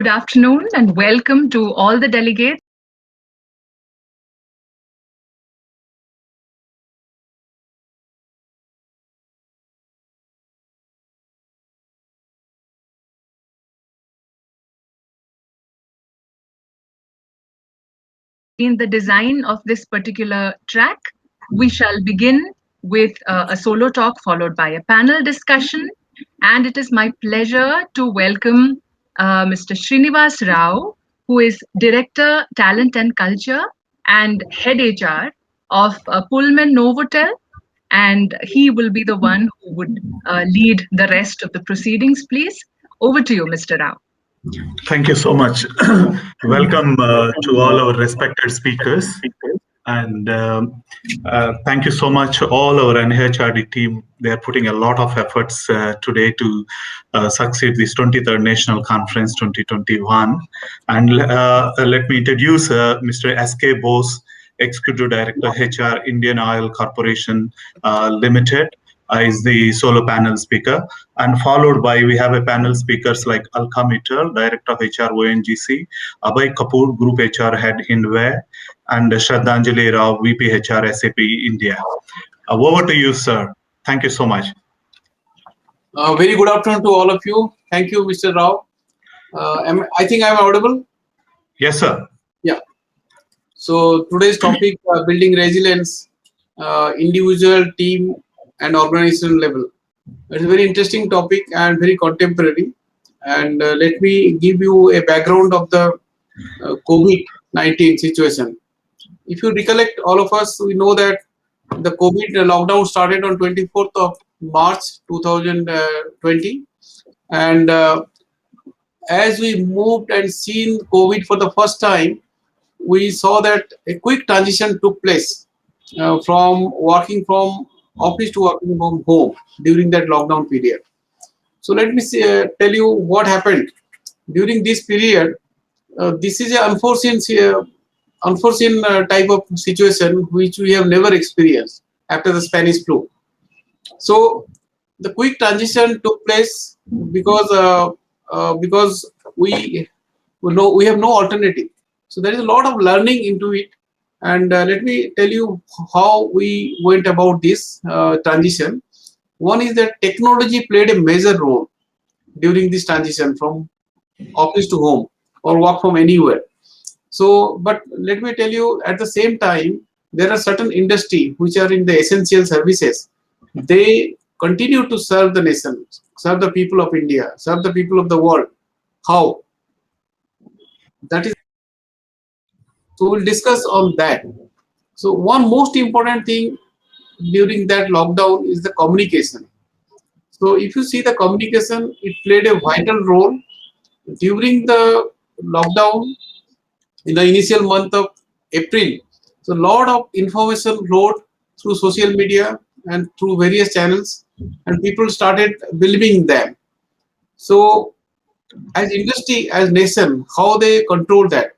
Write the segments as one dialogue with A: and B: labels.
A: Good afternoon and welcome to all the delegates in the design of this particular track. We shall begin with a solo talk followed by a panel discussion. And it is my pleasure to welcome Mr. Srinivas Rao, who is Director, Talent and Culture and Head HR of Pullman Novotel. And he will be the one who would lead the rest of the proceedings, please. Over to you, Mr. Rao.
B: Thank you so much. Welcome to all our respected speakers. And thank you so much, all our NHRD team. They are putting a lot of efforts today to succeed this 23rd National Conference 2021. And let me introduce Mr. S.K. Bose, Executive Director, HR, Indian Oil Corporation Limited. Is the solo panel speaker, and followed by we have a panel speakers like Alka Mittal, Director of HR ONGC, Abhay Kapoor, Group HR Head Hindware, and Shraddhanjali Rao, VP HR SAP India. Over to you, sir. Thank you so much.
C: Very good afternoon to all of you. Thank you, Mr. Rao. I think I'm audible?
B: Yes, sir.
C: Yeah. So today's topic, building resilience, individual, team, and organization level. It's a very interesting topic and very contemporary. And let me give you a background of the COVID-19 situation. If you recollect, all of us, we know that the COVID lockdown started on 24th of March 2020. And as we moved and seen COVID for the first time, we saw that a quick transition took place from working from office to working from home during that lockdown period. So let me tell you what happened during this period. This is an unforeseen type of situation which we have never experienced after the Spanish flu. So the quick transition took place because we have no alternative. So there is a lot of learning into it. And let me tell you how we went about this transition. One is that technology played a major role during this transition from office to home or work from anywhere. So, but let me tell you, at the same time, there are certain industries which are in the essential services. They continue to serve the nation, serve the people of India, serve the people of the world. How? That is. So we'll discuss on that. So one most important thing during that lockdown is the communication. So if you see the communication, it played a vital role during the lockdown in the initial month of April. So a lot of information flowed through social media and through various channels, and people started believing them. So as industry, as nation, how they control that.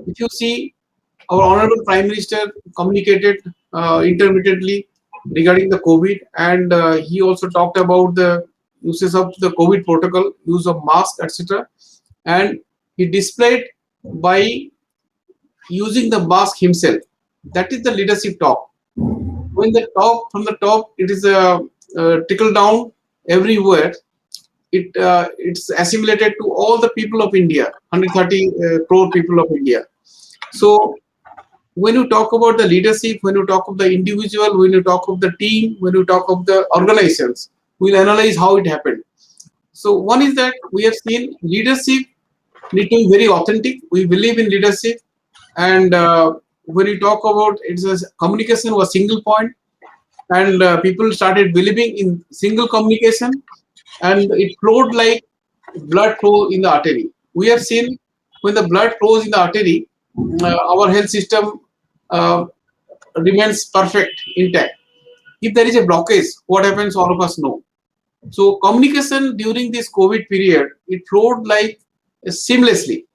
C: If you see, our Honorable Prime Minister communicated intermittently regarding the COVID, and he also talked about the uses of the COVID protocol, use of mask, etc. And he displayed by using the mask himself. That is the leadership talk. When the talk from the top, it is a trickle down everywhere. It's assimilated to all the people of India, 130 crore people of India. So when you talk about the leadership, when you talk of the individual, when you talk of the team, when you talk of the organizations, we'll analyze how it happened. So one is that we have seen leadership need to be very authentic. We believe in leadership, and when you talk about communication was single point, and people started believing in single communication, and it flowed like blood flow in the artery. We have seen when the blood flows in the artery, our health system remains perfect, intact. If there is a blockage, what happens, all of us know. So communication during this COVID period, it flowed like seamlessly.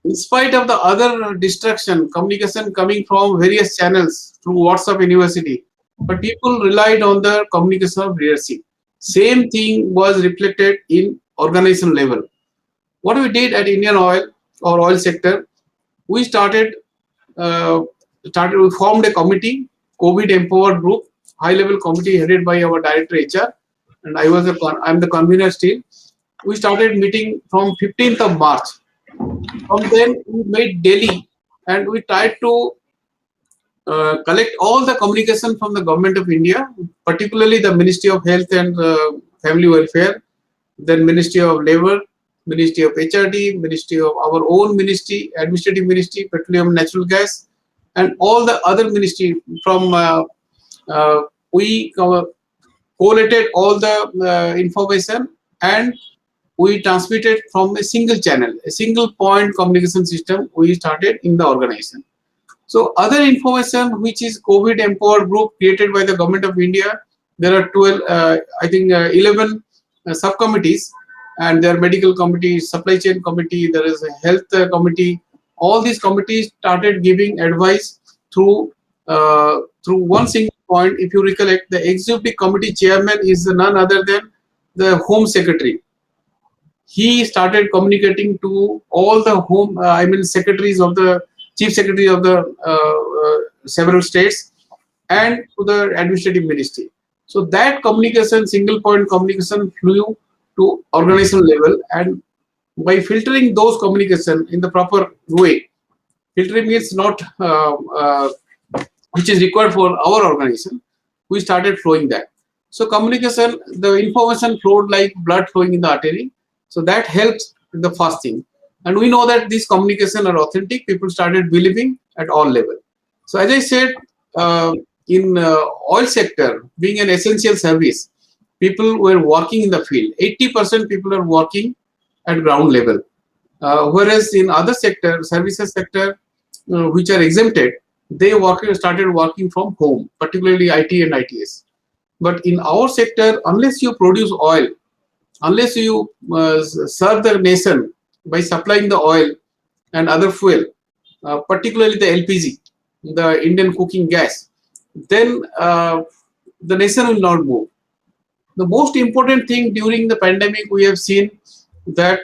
C: In spite of the other distraction, communication coming from various channels through WhatsApp University, but people relied on the communication of leadership. Same thing was reflected in organization level. What we did at Indian Oil or oil sector, we we formed a committee, COVID empowered group, high level committee headed by our director HR, and I'm the convener still. We started meeting from 15th of March. From then we made daily, and we tried to collect all the communication from the government of India, particularly the Ministry of Health and Family Welfare, then Ministry of Labour, Ministry of HRD, Ministry of our own ministry, Administrative Ministry, Petroleum and Natural Gas, and all the other ministry from we collated all the information, and we transmitted from a single channel, a single point communication system we started in the organization. So other information which is COVID empowered group created by the government of India, there are 12, I think 11 subcommittees, and there are medical committee, supply chain committee, there is a health committee. All these committees started giving advice through one single point. If you recollect, the executive committee chairman is none other than the Home Secretary. He started communicating to all the secretaries of the chief secretary of the several states and to the administrative ministry. So that communication, single point communication, flew to organizational level, and by filtering those communication in the proper way, filtering means not which is required for our organization, we started flowing that. So communication, the information flowed like blood flowing in the artery. So that helps in the first thing. And we know that these communication are authentic. People started believing at all level. So as I said, in oil sector, being an essential service, people were working in the field. 80% people are working at ground level. Whereas in other sector, services sector, which are exempted, they started working from home, particularly IT and ITS. But in our sector, unless you produce oil, unless you serve the nation by supplying the oil and other fuel, particularly the LPG, the Indian cooking gas, then the nation will not move. The most important thing during the pandemic, we have seen that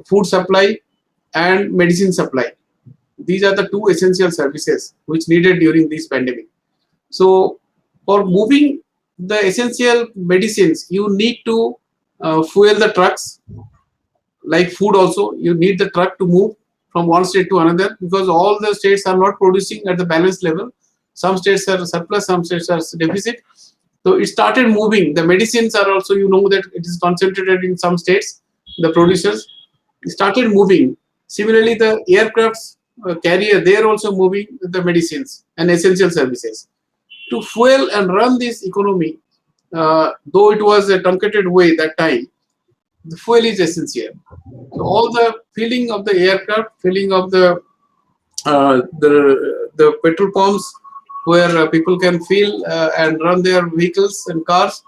C: food supply and medicine supply. These are the two essential services which needed during this pandemic. So for moving the essential medicines, you need to fuel the trucks. Like food also, you need the truck to move from one state to another, because all the states are not producing at the balanced level. Some states are surplus, some states are deficit. So it started moving. The medicines are also, you know, that it is concentrated in some states. The producers started moving. Similarly, the aircrafts carrier, they are also moving the medicines and essential services. To fuel and run this economy, though it was a truncated way that time, the fuel is essential. So all the filling of the aircraft, filling of the petrol pumps where people can fill and run their vehicles and cars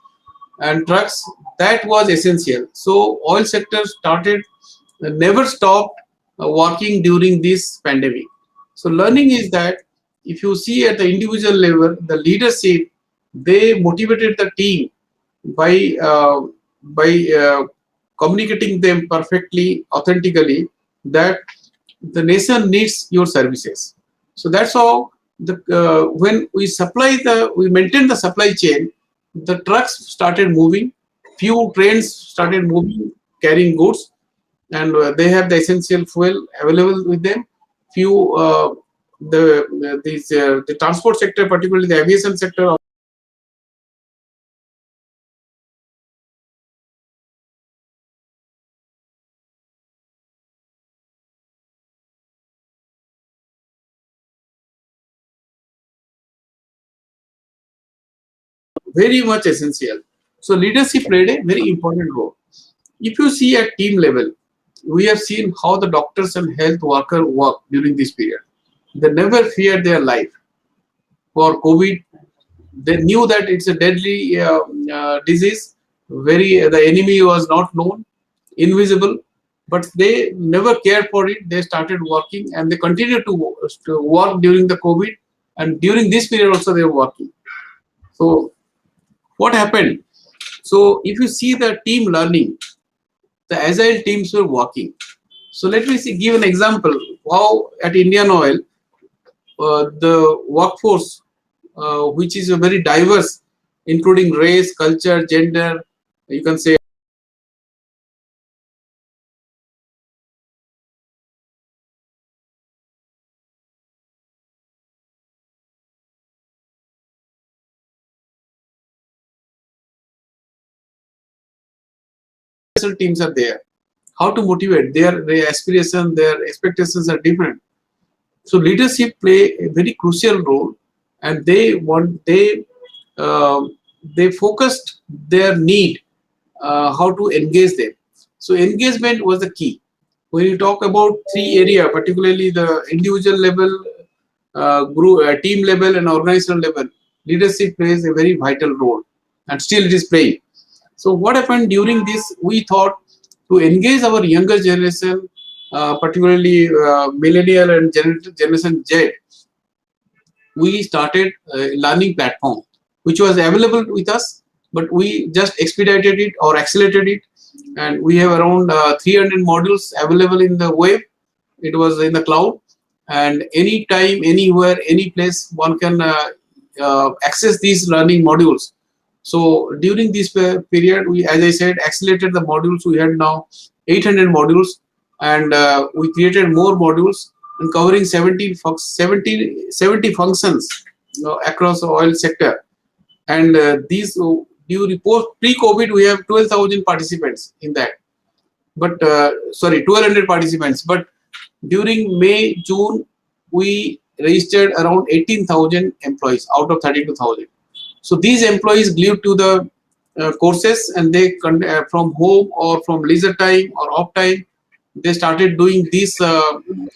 C: and trucks, that was essential. So oil sector started, never stopped working during this pandemic. So learning is that if you see at the individual level, the leadership, they motivated the team by communicating them perfectly, authentically, that the nation needs your services. So that's how when we maintain the supply chain, the trucks started moving, few trains started moving, carrying goods, and they have the essential fuel available with them. Few the transport sector, particularly the aviation sector, very much essential. So leadership played a very important role. If you see at team level, we have seen how the doctors and health workers work during this period. They never feared their life. For COVID, they knew that it's a deadly disease. The enemy was not known, invisible, but they never cared for it. They started working, and they continued to work during the COVID, and during this period also they were working. So what happened? So if you see the team learning, the agile teams were working. So let me give an example how at Indian Oil, the workforce, which is a very diverse, including race, culture, gender, you can say teams are there. How to motivate their aspiration, their expectations are different. So leadership play a very crucial role, and uh, they focused their need how to engage them. So engagement was the key. When you talk about three area, particularly the individual level, group, team level, and organizational level, leadership plays a very vital role, and still it is playing. So what happened during this? We thought to engage our younger generation, particularly millennial and generation Z. We started a learning platform which was available with us, but we just expedited it or accelerated it, and we have around 300 modules available in the web. It was in the cloud, and anytime, anywhere, any place, one can access these learning modules. So during this period, we, as I said, accelerated the modules. We had now 800 modules, and we created more modules and covering 70 functions across the oil sector. And these, during pre-COVID, we have 12,000 participants in that. But sorry, 1,200 participants. But during May, June, we registered around 18,000 employees out of 32,000. So these employees glued to the courses, and they from home or from leisure time or off time, they started doing these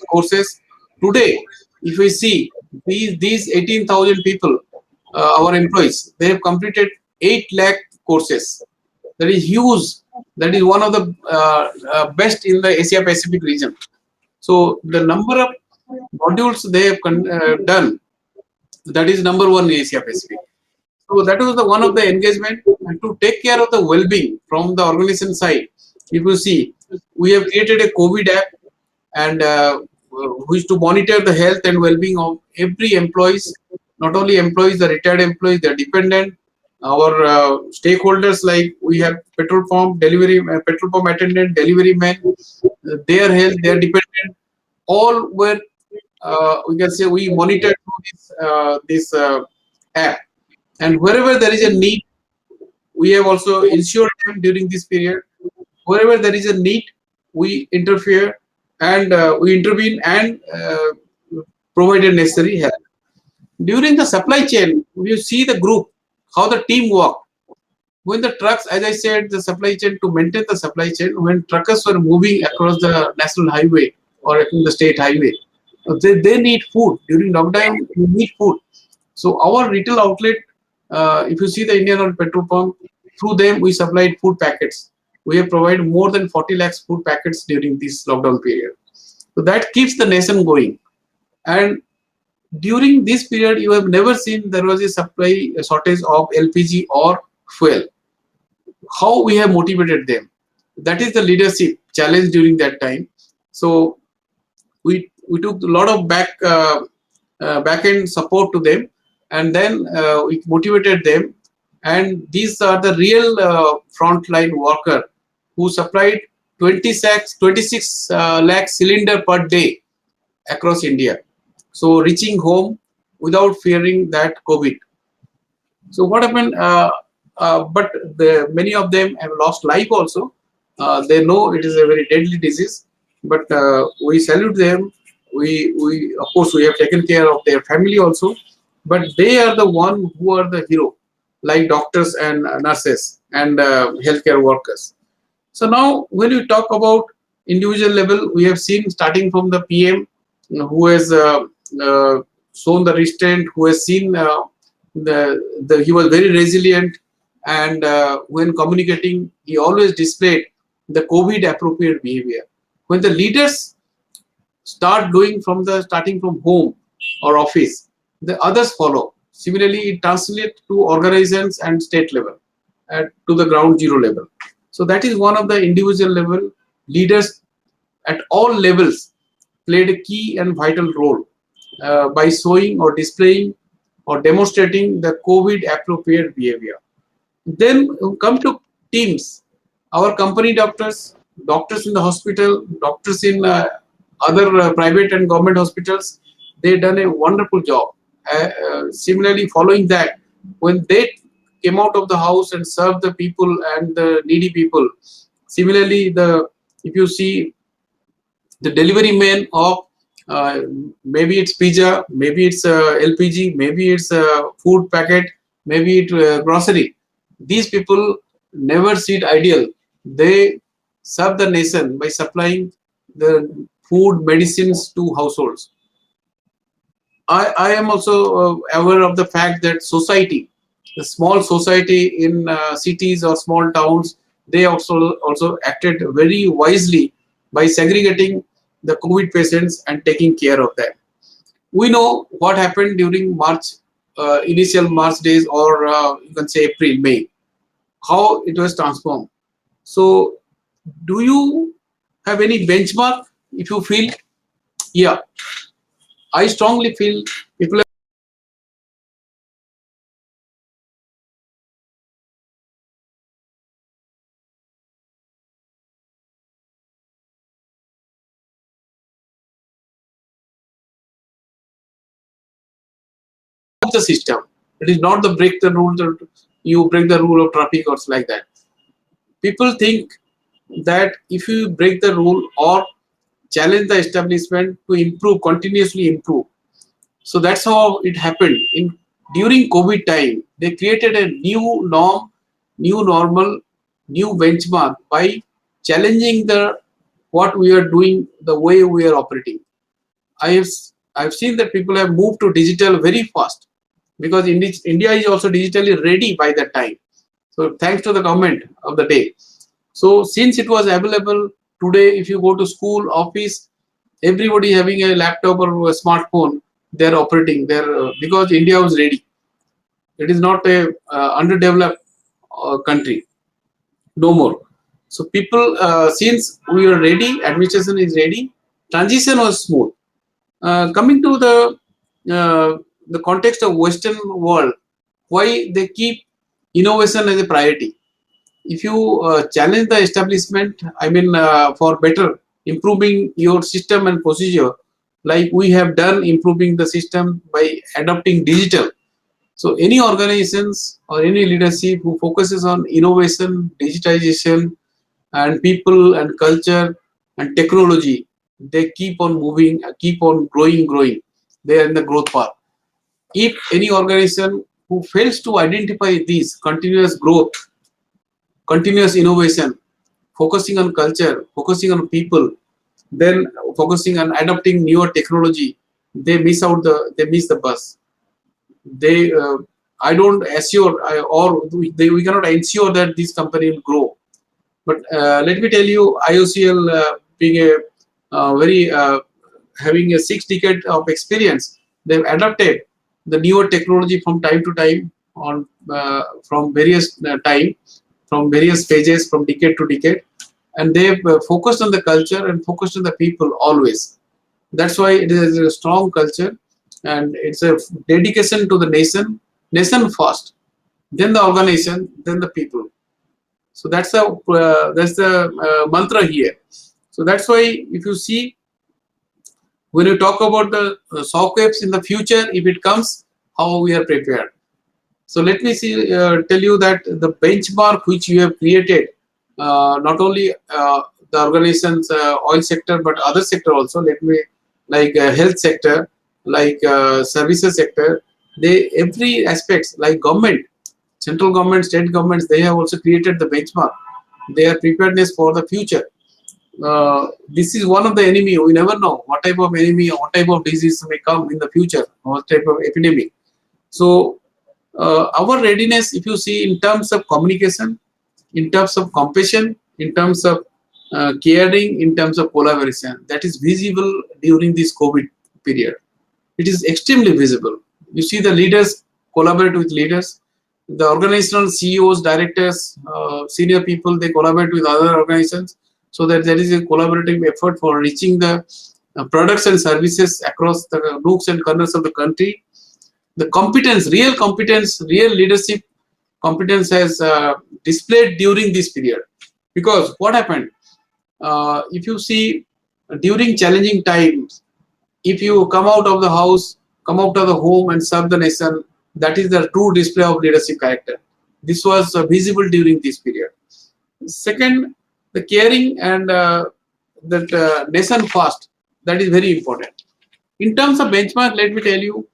C: courses. Today, if we see these 18,000 people, our employees, they have completed 8 lakh courses. That is huge. That is one of the best in the Asia Pacific region. So the number of modules they have done, that is number one in Asia Pacific. So that was the one of the engagement, and to take care of the well-being from the organization side. If you see, we have created a COVID app, and which to monitor the health and well-being of every employees, not only employees, the retired employees, the dependent, our stakeholders, like we have petrol pump delivery, petrol pump attendant, delivery man, their health, their dependent, all were we can say we monitor this app, and wherever there is a need, we have also ensured them during this period. Wherever there is a need, we interfere, and we intervene and provide a necessary help. During the supply chain, you see the group, how the team work. When the trucks, as I said, the supply chain, to maintain the supply chain, when truckers were moving across the national highway or the state highway, they need food. During lockdown, you need food. So our retail outlet, if you see the Indian Oil petrol pump, through them we supplied food packets. We have provided more than 40 lakhs food packets during this lockdown period. So that keeps the nation going. And during this period, you have never seen there was a supply shortage of LPG or fuel. How we have motivated them? That is the leadership challenge during that time. So we took a lot of back end support to them, and then we motivated them. And these are the real frontline worker who supplied 26 lakh cylinder per day across India. So reaching home without fearing that COVID. So what happened? But many of them have lost life also. They know it is a very deadly disease, but we salute them. We of course we have taken care of their family also, but they are the one who are the hero, like doctors and nurses and healthcare workers. So now when we talk about individual level, we have seen starting from the PM, who has shown the restraint, who has seen he was very resilient, and when communicating, he always displayed the COVID appropriate behavior. When the leaders start doing starting from home or office, the others follow. Similarly, it translates to organizations and state level, to the ground zero level. So that is one of the individual level leaders at all levels played a key and vital role by showing or displaying or demonstrating the COVID appropriate behavior. Then come to teams. Our company doctors, doctors in the hospital, doctors in other private and government hospitals, they done a wonderful job. Similarly, following that, when they came out of the house and served the people and the needy people, similarly, if you see the delivery man of maybe it's pizza, maybe it's LPG, maybe it's a food packet, maybe it's grocery. These people never sit idle. They serve the nation by supplying the food, medicines to households. I am also aware of the fact that society, the small society in cities or small towns, they also acted very wisely by segregating the COVID patients and taking care of them. We know what happened during March, initial March days, or you can say April, May, how it was transformed. So, do you have any benchmark? If you feel, yeah, I strongly feel people have the system. It is not the break the rule, you break the rule of traffic or like that. People think that if you break the rule or challenge the establishment to improve, continuously improve. So that's how it happened. During COVID time, they created a new norm, new normal, new benchmark by challenging what we are doing, the way we are operating. I've seen that people have moved to digital very fast because India is also digitally ready by that time. So thanks to the government of the day. So since it was available today, if you go to school, office, everybody having a laptop or a smartphone, they're operating there because India was ready. It is not a underdeveloped country, no more. So people, since we are ready, administration is ready, transition was smooth. Coming to the context of Western world, why they keep innovation as a priority. If you challenge the establishment, I mean, for better improving your system and procedure, like we have done improving the system by adopting digital. So any organizations or any leadership who focuses on innovation, digitization, and people and culture and technology, they keep on moving, keep on growing. They are in the growth path. If any organization who fails to identify these continuous growth, continuous innovation, focusing on culture, focusing on people, then focusing on adopting newer technology, they miss the bus. They I don't assure we cannot ensure that this company will grow. But let me tell you, IOCL being a very having a 6 decade of experience, they've adapted the newer technology from time to time on from various from various phases, from decade to decade, and they've focused on the culture and focused on the people always. That's why it is a strong culture, and it's a dedication to the nation first, then the organization, then the people. So that's the mantra here. So that's why if you see, when you talk about the shockwaves in the future, if it comes, how we are prepared. So let me tell you that the benchmark which you have created, not only the organization's oil sector but other sector also. Let me like health sector, like services sector. They every aspects like government, central government, state governments. They have also created the benchmark. They are preparedness for the future. This is one of the enemy. We never know what type of enemy, what type of disease may come in the future, what type of epidemic. So our readiness, if you see in terms of communication, in terms of compassion, in terms of caring, in terms of collaboration, that is visible during this COVID period. It is extremely visible. You see the leaders collaborate with leaders, the organizational CEOs, directors, senior people, they collaborate with other organizations. so that there is a collaborative effort for reaching the products and services across the nooks and corners of the country. The competence, real leadership competence has displayed during this period. Because what happened, if you see during challenging times, if you come out of the house, come out of the home and serve the nation, that is the true display of leadership character. This was visible during this period. Second, the caring and that nation first, that is very important. In terms of benchmark, let me tell you,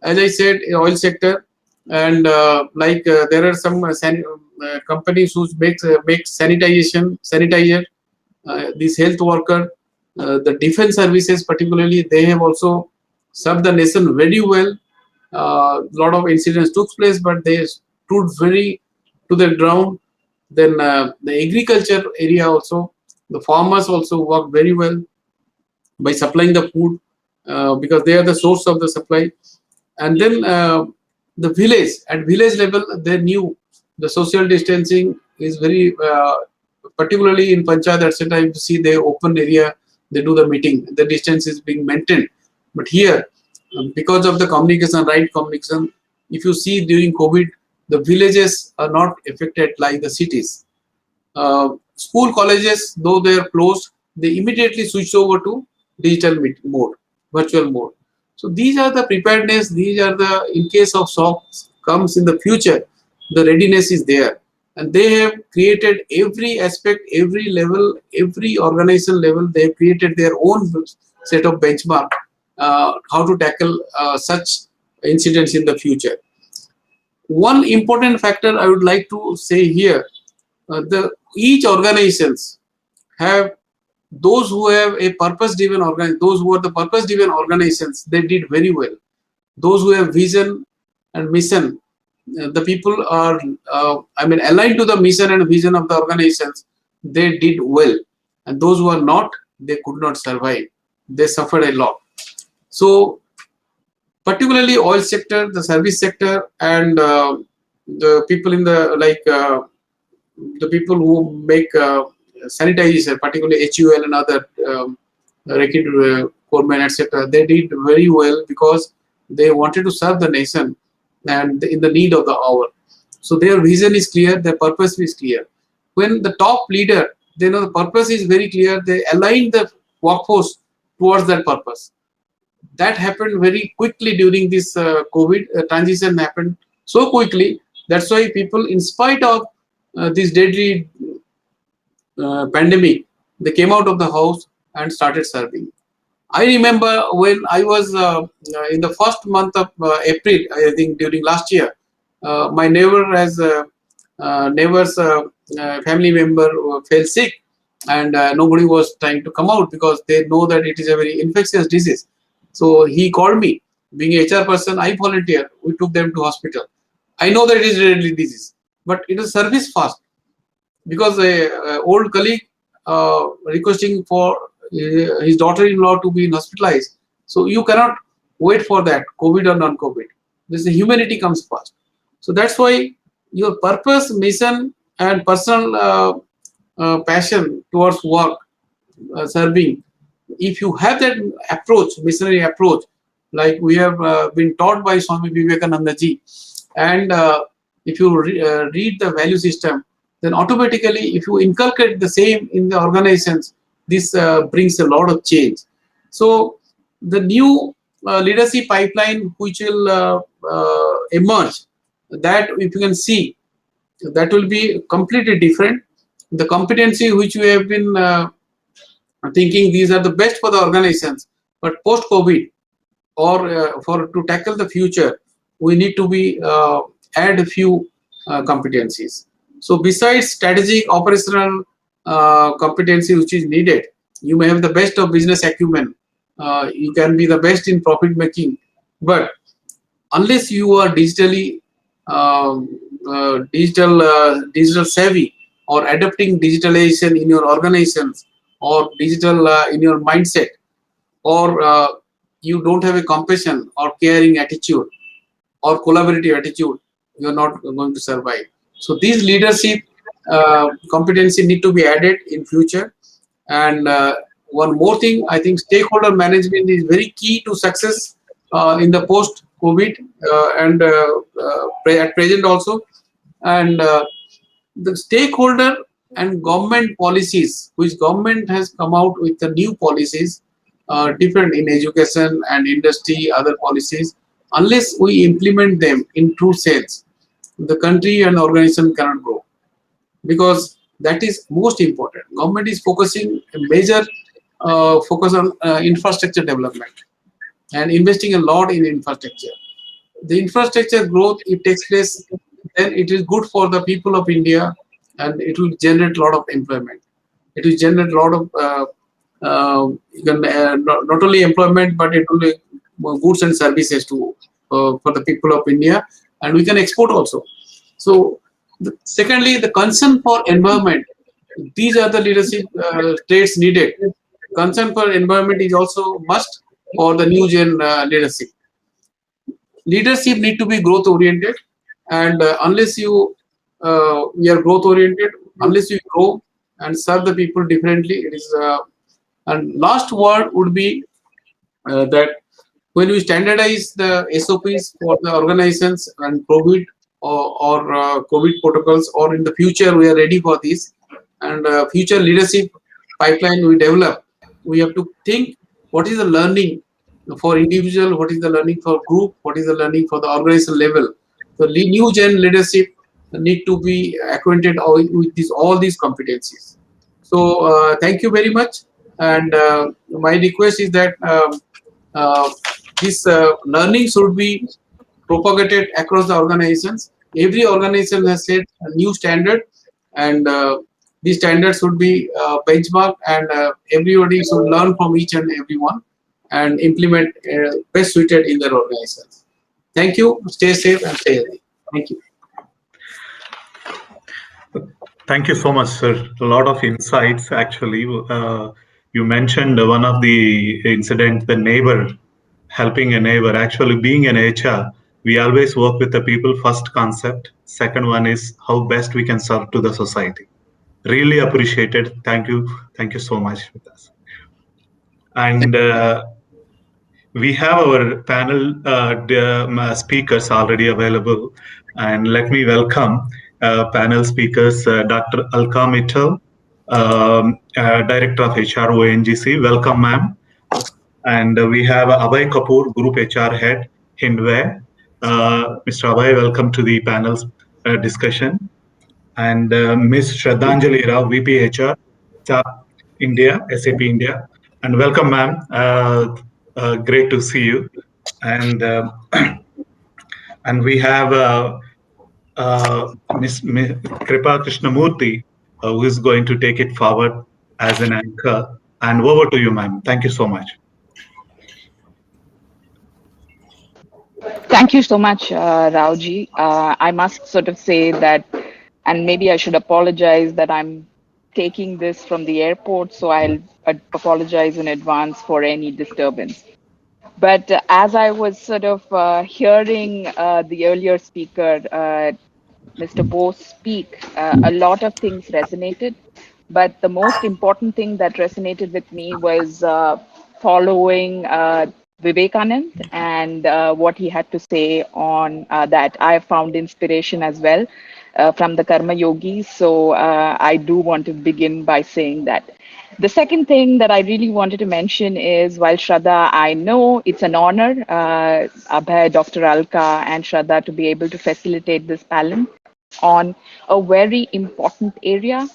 C: as I said, oil sector, and there are some companies who make sanitizer, this health worker, the defense services particularly, they have also served the nation very well. Lot of incidents took place, but they stood very to the ground. Then the agriculture area also, the farmers also worked very well by supplying the food, because they are the source of the supply. And then the village, at village level, they knew the social distancing is very, particularly in Panchayat, etc. You see the open area, they do the meeting, the distance is being maintained. But here, because of the communication, right communication, if you see during COVID, the villages are not affected like the cities. School colleges, though they are closed, they immediately switch over to digital mode, virtual mode. So these are the preparedness, these are the, in case of shock comes in the future, the readiness is there. And they have created every aspect, every level, every organization level, they have created their own set of benchmark, how to tackle such incidents in the future. One important factor I would like to say here, each organizations have those who have a purpose-driven organization, those who are the purpose-driven organizations, they did very well. Those who have vision and mission, the people are, aligned to the mission and vision of the organizations, they did well. And those who are not, they could not survive. They suffered a lot. So, particularly oil sector, the service sector, and the people in the, the people who make sanitizer, particularly HUL and other Reckitt Coleman, etc., they did very well because they wanted to serve the nation and in the need of the hour. So their vision is clear, their purpose is clear. When the top leader, they know the purpose is very clear, they align the workforce towards that purpose. That happened very quickly during this COVID transition happened so quickly. That's why people, in spite of this deadly pandemic, they came out of the house and started serving. I remember when I was in the first month of April, I think during last year, my neighbor's family member fell sick, and nobody was trying to come out because they know that it is a very infectious disease. So he called me. Being a HR person, I volunteer. We took them to hospital. I know that it is a deadly disease, but it is service fast. Because a old colleague requesting for his daughter-in-law to be hospitalized, so you cannot wait for that, COVID or non-COVID. This humanity comes first. So that's why your purpose, mission, and personal passion towards work, serving. If you have that approach, missionary approach, like we have been taught by Swami Vivekananda ji, and if you read the value system, then automatically, if you inculcate the same in the organizations, this brings a lot of change. So the new leadership pipeline which will emerge, that if you can see, that will be completely different. The competency which we have been thinking these are the best for the organizations, but post-COVID or to tackle the future, we need to be add a few competencies. So besides strategic operational competency which is needed, you may have the best of business acumen, you can be the best in profit making, but unless you are digitally digital savvy or adapting digitalization in your organizations or digital in your mindset, or you don't have a compassion or caring attitude or collaborative attitude, you are not going to survive. So these leadership competency need to be added in future. And one more thing, I think stakeholder management is very key to success in the post-COVID and at present also. And the stakeholder and government policies, which government has come out with the new policies, different in education and industry, other policies, unless we implement them in true sense, the country and organization cannot grow, because that is most important. Government is focusing a major focus on infrastructure development and investing a lot in infrastructure. The infrastructure growth, it takes place, then it is good for the people of India, and it will generate a lot of employment. It will generate a lot of not only employment, but it will be goods and services to for the people of India, and we can export also. So, secondly, the concern for environment. These are the leadership traits needed. Concern for environment is also must for the new gen leadership. Leadership need to be growth oriented, and unless you are growth oriented, unless you grow and serve the people differently, it is. And last word would be that when we standardize the SOPs for the organizations and COVID or COVID protocols, or in the future we are ready for this, and future leadership pipeline we develop, we have to think what is the learning for individual, what is the learning for group, what is the learning for the organization level. So new gen leadership need to be acquainted with all these competencies. So thank you very much, and my request is that this learning should be propagated across the organizations. Every organization has set a new standard, and these standards should be benchmarked, and everybody should learn from each and every one and implement best suited in their organizations. Thank you. Stay safe and stay healthy. Thank you.
B: Thank you so much, sir. A lot of insights, actually. You mentioned one of the incidents, the neighbor, helping a neighbor. Actually, being an HR, we always work with the people first concept. Second one is how best we can serve to the society. Really appreciated. Thank you. Thank you so much with us. And we have our panel speakers already available. And let me welcome panel speakers, Dr. Alka Mittal, Director of HR ONGC. Welcome, ma'am. And we have Abhay Kapoor, Group HR Head, Hindware. Mr. Abhay, welcome to the panel's discussion. And Ms. Shraddhanjali Rao, VP HR, India, SAP India. And welcome, ma'am. Great to see you. And and we have Ms. Kripa Krishnamurthy, who is going to take it forward as an anchor. And over to you, ma'am. Thank you so much.
D: Thank you so much, Raoji. I must sort of say that, and maybe I should apologize that I'm taking this from the airport, so I'll apologize in advance for any disturbance. But as I was sort of hearing the earlier speaker, Mr. Bose speak, a lot of things resonated. But the most important thing that resonated with me was following Vivekanand and what he had to say on that. I found inspiration as well from the Karma Yogis. So I do want to begin by saying that. The second thing that I really wanted to mention is, while Shraddha, I know it's an honor, Abhay, Dr. Alka, and Shraddha to be able to facilitate this panel on a very important area,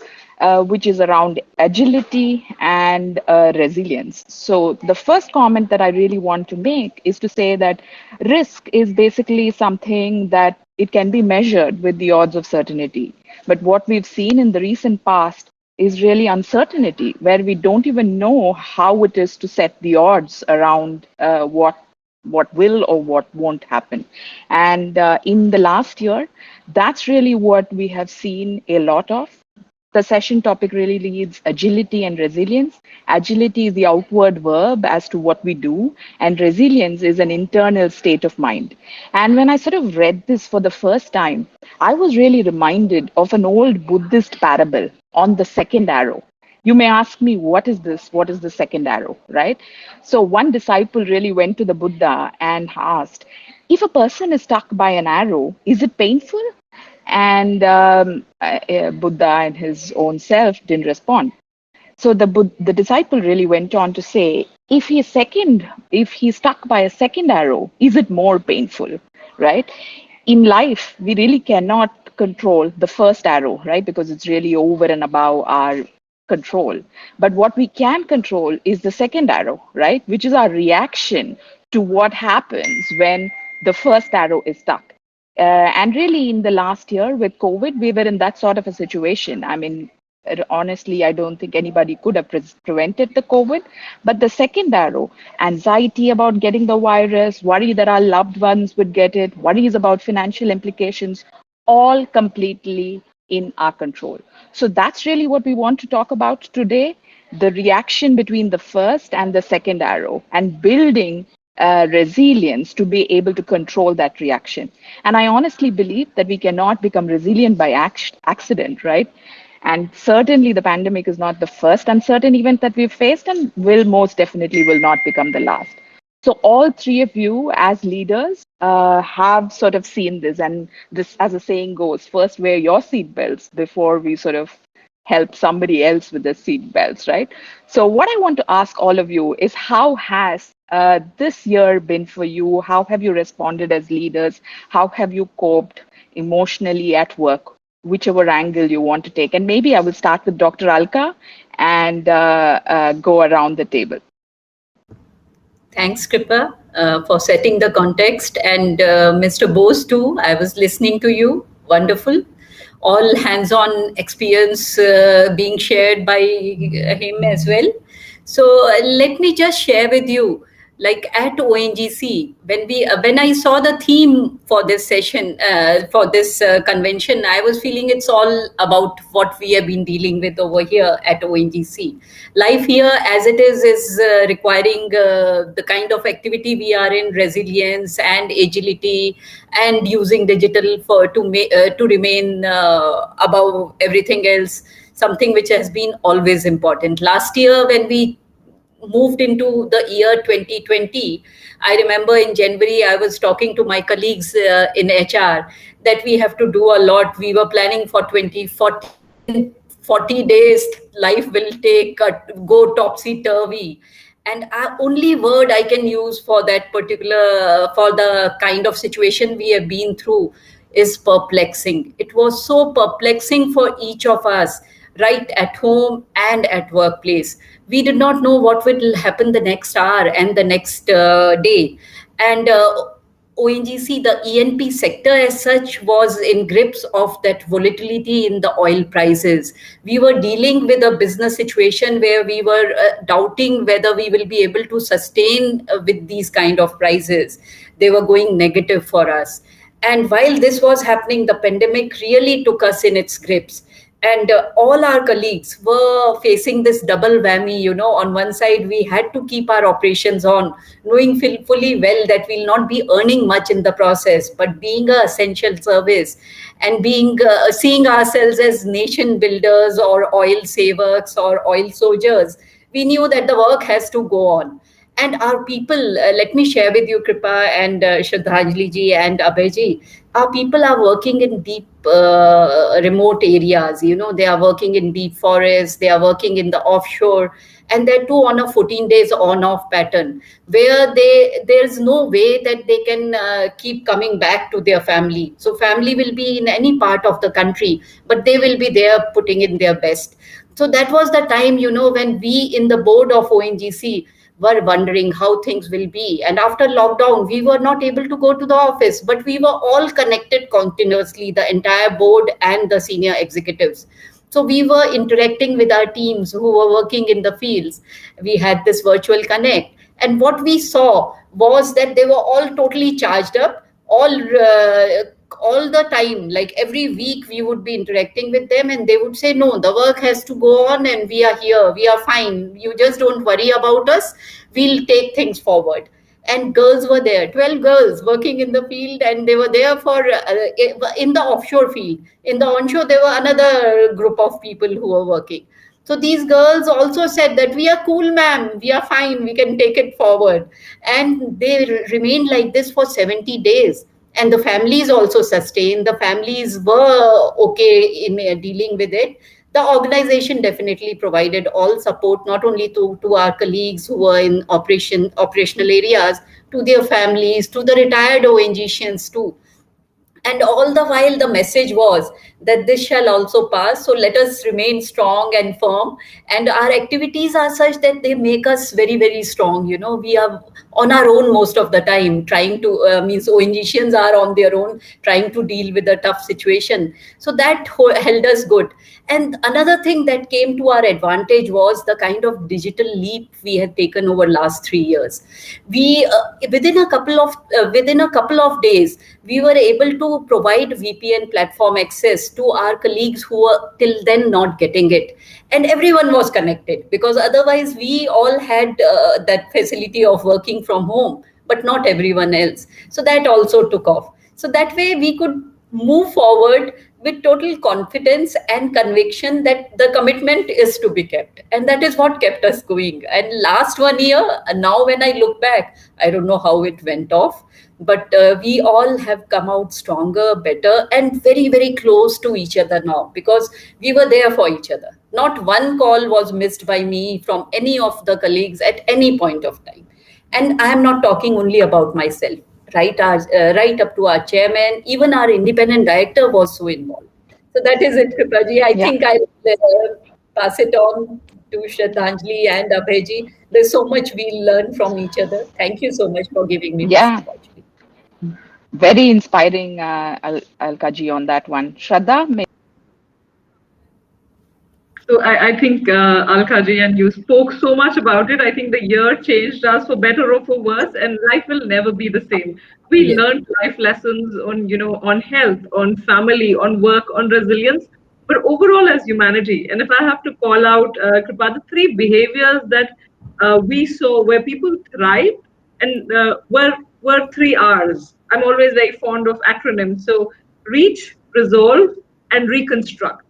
D: which is around agility and resilience. So the first comment that I really want to make is to say that risk is basically something that it can be measured with the odds of certainty. But what we've seen in the recent past is really uncertainty, where we don't even know how it is to set the odds around what will or what won't happen. And in the last year, that's really what we have seen a lot of. The session topic really leads agility and resilience. Agility is the outward verb as to what we do, and resilience is an internal state of mind. And when I sort of read this for the first time, I was really reminded of an old Buddhist parable on the second arrow. You may ask me, what is this? What is the second arrow, right? So one disciple really went to the Buddha and asked, if a person is stuck by an arrow, is it painful? And Buddha and his own self didn't respond. So the disciple really went on to say, if he's stuck by a second arrow, is it more painful, right? In life, we really cannot control the first arrow, right? Because it's really over and above our control. But what we can control is the second arrow, right? Which is our reaction to what happens when the first arrow is stuck. And really, in the last year with COVID, we were in that sort of a situation. I mean, honestly, I don't think anybody could have prevented the COVID. But the second arrow, anxiety about getting the virus, worry that our loved ones would get it, worries about financial implications, all completely in our control. So that's really what we want to talk about today, the reaction between the first and the second arrow, and building resilience to be able to control that reaction. And I honestly believe that we cannot become resilient by accident, right? And certainly the pandemic is not the first uncertain event that we've faced, and most definitely will not become the last. So all three of you as leaders have sort of seen this, and this, as the saying goes, first wear your seatbelts before we sort of help somebody else with the seatbelts, right? So what I want to ask all of you is, how has this year been for you? How have you responded as leaders? How have you coped emotionally at work? Whichever angle you want to take. And maybe I will start with Dr. Alka and go around the table.
E: Thanks, Kripa, for setting the context. And Mr. Bose, too, I was listening to you. Wonderful. All hands-on experience being shared by him as well. So let me just share with you, like at ONGC, when I saw the theme for this session, for this convention, I was feeling it's all about what we have been dealing with over here at ONGC. Life here, as it is requiring the kind of activity we are in, resilience and agility, and using digital to remain above everything else, something which has been always important. Last year, when we moved into the year 2020, I remember in January, I was talking to my colleagues in HR that we have to do a lot. We were planning for 40 days, life will go topsy-turvy. And only word I can use for that particular, for the kind of situation we have been through is perplexing. It was so perplexing for each of us, right at home and at workplace. We did not know what will happen the next hour and the next day. And ONGC, the ENP sector as such, was in grips of that volatility in the oil prices. We were dealing with a business situation where we were doubting whether we will be able to sustain with these kind of prices. They were going negative for us. And while this was happening, the pandemic really took us in its grips. And all our colleagues were facing this double whammy. You know, on one side, we had to keep our operations on, knowing fully well that we'll not be earning much in the process, but being an essential service and being seeing ourselves as nation builders or oil savers or oil soldiers, we knew that the work has to go on. And our people, let me share with you, Kripa and Shraddhanjali ji and Abhay ji, our people are working in deep remote areas. You know, they are working in deep forests, they are working in the offshore, and they're too on a 14 days on-off pattern where there's no way that they can keep coming back to their family. So family will be in any part of the country, but they will be there putting in their best. So that was the time, you know, when we in the board of ONGC were wondering how things will be. And after lockdown, we were not able to go to the office, but we were all connected continuously, the entire board and the senior executives. So we were interacting with our teams who were working in the fields. We had this virtual connect. And what we saw was that they were all totally charged up, all the time. Like every week we would be interacting with them and they would say, no, the work has to go on and we are here, we are fine, you just don't worry about us, we'll take things forward. And girls were there, 12 girls working in the field, and they were there for in the offshore field. In the onshore, there were another group of people who were working. So these girls also said that we are cool, ma'am, we are fine, we can take it forward. And they remained like this for 70 days. And the families also sustained, the families were okay in dealing with it. The organization definitely provided all support, not only to our colleagues who were in operational areas, to their families, to the retired ONGians too. And all the while, the message was that this shall also pass. So let us remain strong and firm. And our activities are such that they make us very, very strong. You know, we are on our own most of the time, trying to, means ONGians are on their own, trying to deal with a tough situation. So that held us good. And another thing that came to our advantage was the kind of digital leap we had taken over last 3 years. We within a couple of days, we were able to provide VPN platform access to our colleagues who were till then not getting it, and everyone was connected, because otherwise we all had that facility of working from home, but not everyone else. So that also took off. So that way we could move forward with total confidence and conviction that the commitment is to be kept. And that is what kept us going. And last 1 year, now when I look back, I don't know how it went off, but we all have come out stronger, better, and very, very close to each other now, because we were there for each other. Not one call was missed by me from any of the colleagues at any point of time. And I am not talking only about myself. Right up to our chairman, even our independent director was so involved. So that is it, Kripaji. I think I will pass it on to Shraddhanjali and Abhayji. There's so much we learn from each other. Thank you so much for giving me this opportunity.
D: Very inspiring, Alkaji, on that one. Shraddha?
A: So I think, Alkaji, and you spoke so much about it. I think the year changed us for better or for worse, and life will never be the same. We learned life lessons on, on health, on family, on work, on resilience, but overall as humanity. And if I have to call out, Kripa, the three behaviors that we saw where people thrived and were 3 R's. I'm always very fond of acronyms. So reach, resolve, and reconstruct.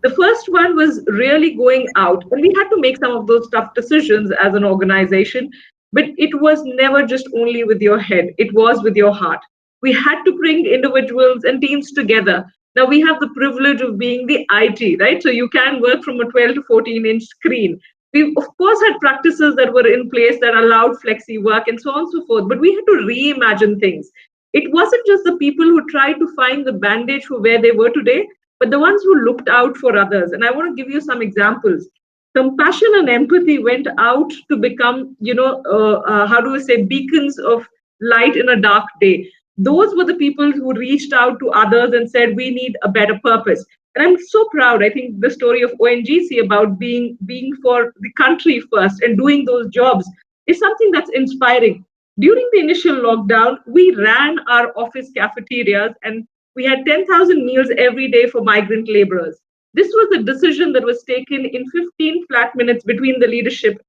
A: The first one was really going out, and we had to make some of those tough decisions as an organization, but it was never just only with your head, it was with your heart. We had to bring individuals and teams together. Now we have the privilege of being the IT, right? So you can work from a 12 to 14-inch screen. We, of course, had practices that were in place that allowed flexi work and so on and so forth, but we had to reimagine things. It wasn't just the people who tried to find the bandage for where they were today, but the ones who looked out for others. And I want to give you some examples. Compassion and empathy went out to become, how do we say, beacons of light in a dark day. Those were the people who reached out to others and said, we need a better purpose. And I'm so proud. I think the story of ONGC about being for the country first and doing those jobs is something that's inspiring. During the initial lockdown, we ran our office cafeterias and we had 10,000 meals every day for migrant laborers. This was a decision that was taken in 15 flat minutes between the leadership.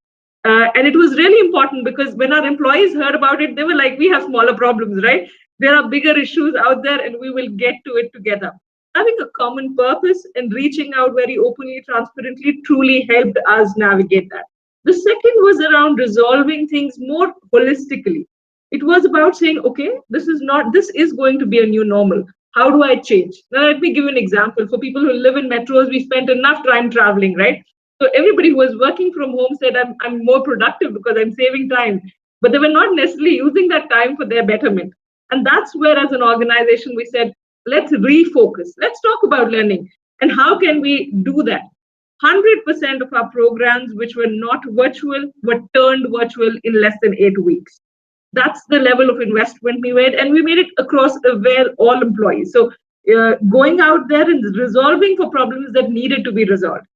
A: And it was really important because when our employees heard about it, they were like, we have smaller problems, right? There are bigger issues out there and we will get to it together. Having a common purpose and reaching out very openly, transparently, truly helped us navigate that. The second was around resolving things more holistically. It was about saying, okay, this is going to be a new normal. How do I change? Now, let me give you an example. For people who live in metros, we spent enough time traveling, right? So everybody who was working from home said, I'm more productive because I'm saving time. But they were not necessarily using that time for their betterment. And that's where, as an organization, we said, let's refocus. Let's talk about learning. And how can we do that? 100% of our programs, which were not virtual, were turned virtual in less than 8 weeks. That's the level of investment we made, and we made it across all employees. So going out there and resolving for problems that needed to be resolved,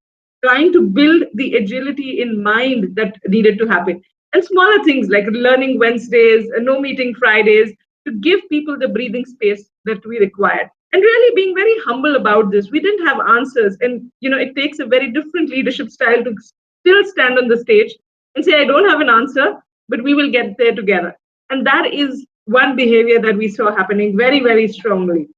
A: trying to build the agility in mind that needed to happen, and smaller things like learning Wednesdays, no meeting Fridays, to give people the breathing space that we required. And really being very humble about this. We didn't have answers, and it takes a very different leadership style to still stand on the stage and say, I don't have an answer, but we will get there together. And that is one behavior that we saw happening very, very strongly.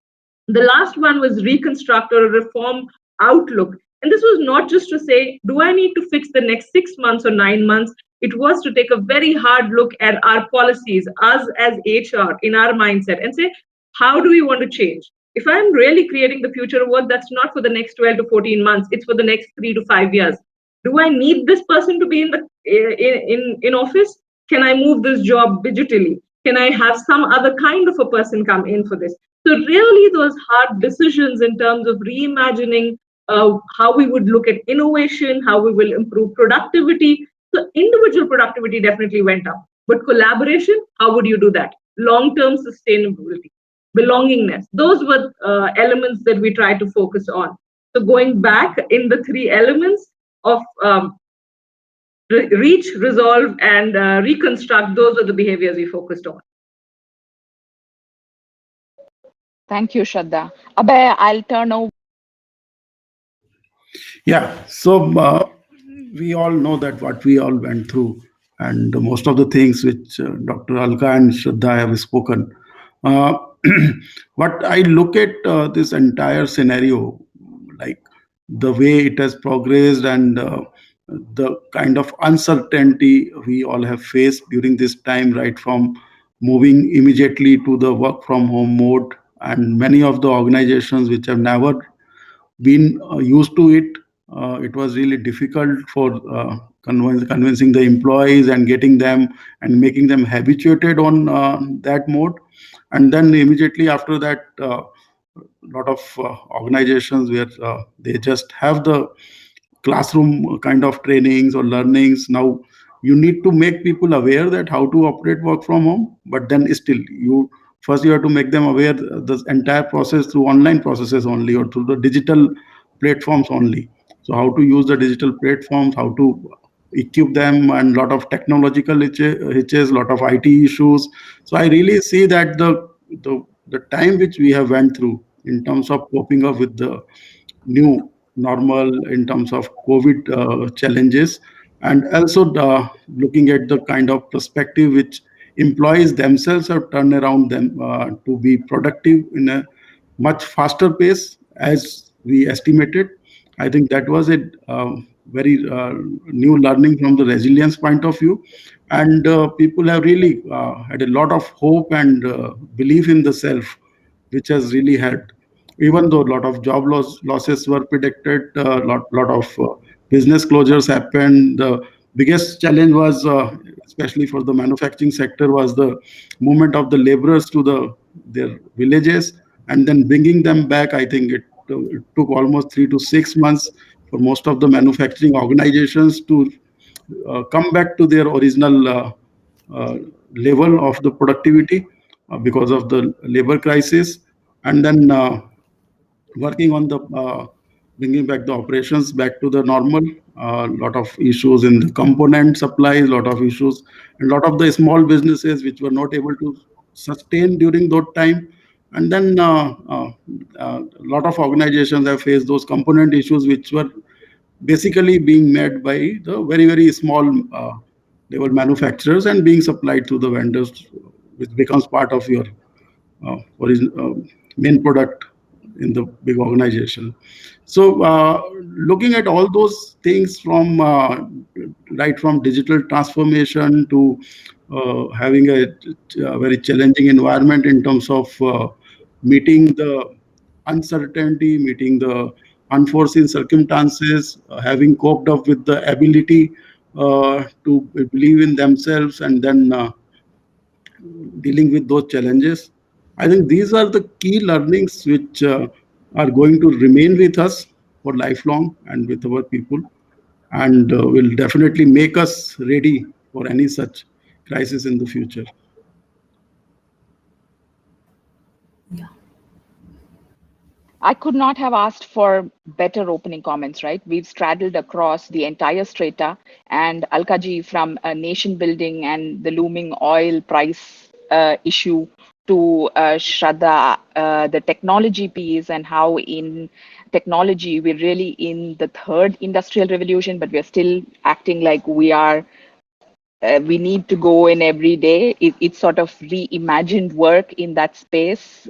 A: The last one was reconstruct or reform outlook.
F: And this was not just to say, do I need to fix the next 6 months or 9 months? It was to take a very hard look at our policies, us as HR, in our mindset, and say, how do we want to change? If I'm really creating the future of work, that's not for the next 12 to 14 months, it's for the next 3 to 5 years. Do I need this person to be in office? Can I move this job digitally? Can I have some other kind of a person come in for this? So really those hard decisions in terms of reimagining how we would look at innovation, how we will improve productivity. So individual productivity definitely went up. But collaboration, how would you do that? Long-term sustainability, belongingness, those were elements that we tried to focus on. So going back in the three elements of reach, resolve, and reconstruct, those were the behaviors we focused on.
D: Thank you, Shraddha. Abhay, I'll turn over.
G: Yeah, so we all know that what we all went through, and most of the things which Dr. Alka and Shraddha have spoken. Uh, but I look at this entire scenario, like the way it has progressed and the kind of uncertainty we all have faced during this time, right from moving immediately to the work from home mode, and many of the organizations which have never been used to it. It was really difficult for convincing the employees and getting them and making them habituated on that mode. And then immediately after that, a lot of organizations where they just have the classroom kind of trainings or learnings. Now you need to make people aware that how to operate work from home, but then still you have to make them aware the entire process through online processes only or through the digital platforms only. So how to use the digital platforms, how to equip them, and a lot of technological hitches, lot of IT issues. So I really see that the time which we have went through in terms of coping up with the new normal in terms of COVID challenges, and also looking at the kind of perspective which employees themselves have turned around them to be productive in a much faster pace as we estimated. I think that was a very new learning from the resilience point of view. And people have really had a lot of hope and belief in the self, which has really helped. Even though a lot of losses were predicted, lot of business closures happened. The biggest challenge was, especially for the manufacturing sector, was the movement of the laborers to their villages and then bringing them back. I think it took almost 3 to 6 months for most of the manufacturing organizations to come back to their original level of the productivity because of the labor crisis. And then working on the bringing back the operations back to the normal. A lot of issues in the component supplies, a lot of issues, and a lot of the small businesses which were not able to sustain during that time. And then a lot of organizations have faced those component issues which were basically being made by the very, very small level manufacturers and being supplied to the vendors, which becomes part of your main product in the big organization. So looking at all those things from right from digital transformation to having a very challenging environment in terms of meeting the uncertainty, meeting the unforeseen circumstances, having coped up with the ability to believe in themselves, and then dealing with those challenges. I think these are the key learnings which are going to remain with us for lifelong and with our people, and will definitely make us ready for any such crisis in the future.
D: I could not have asked for better opening comments, right? We've straddled across the entire strata, and Alkaji, from nation building and the looming oil price issue to Shraddha, the technology piece, and how in technology we're really in the third industrial revolution, but we're still acting like we need to go in every day. It's sort of reimagined work in that space,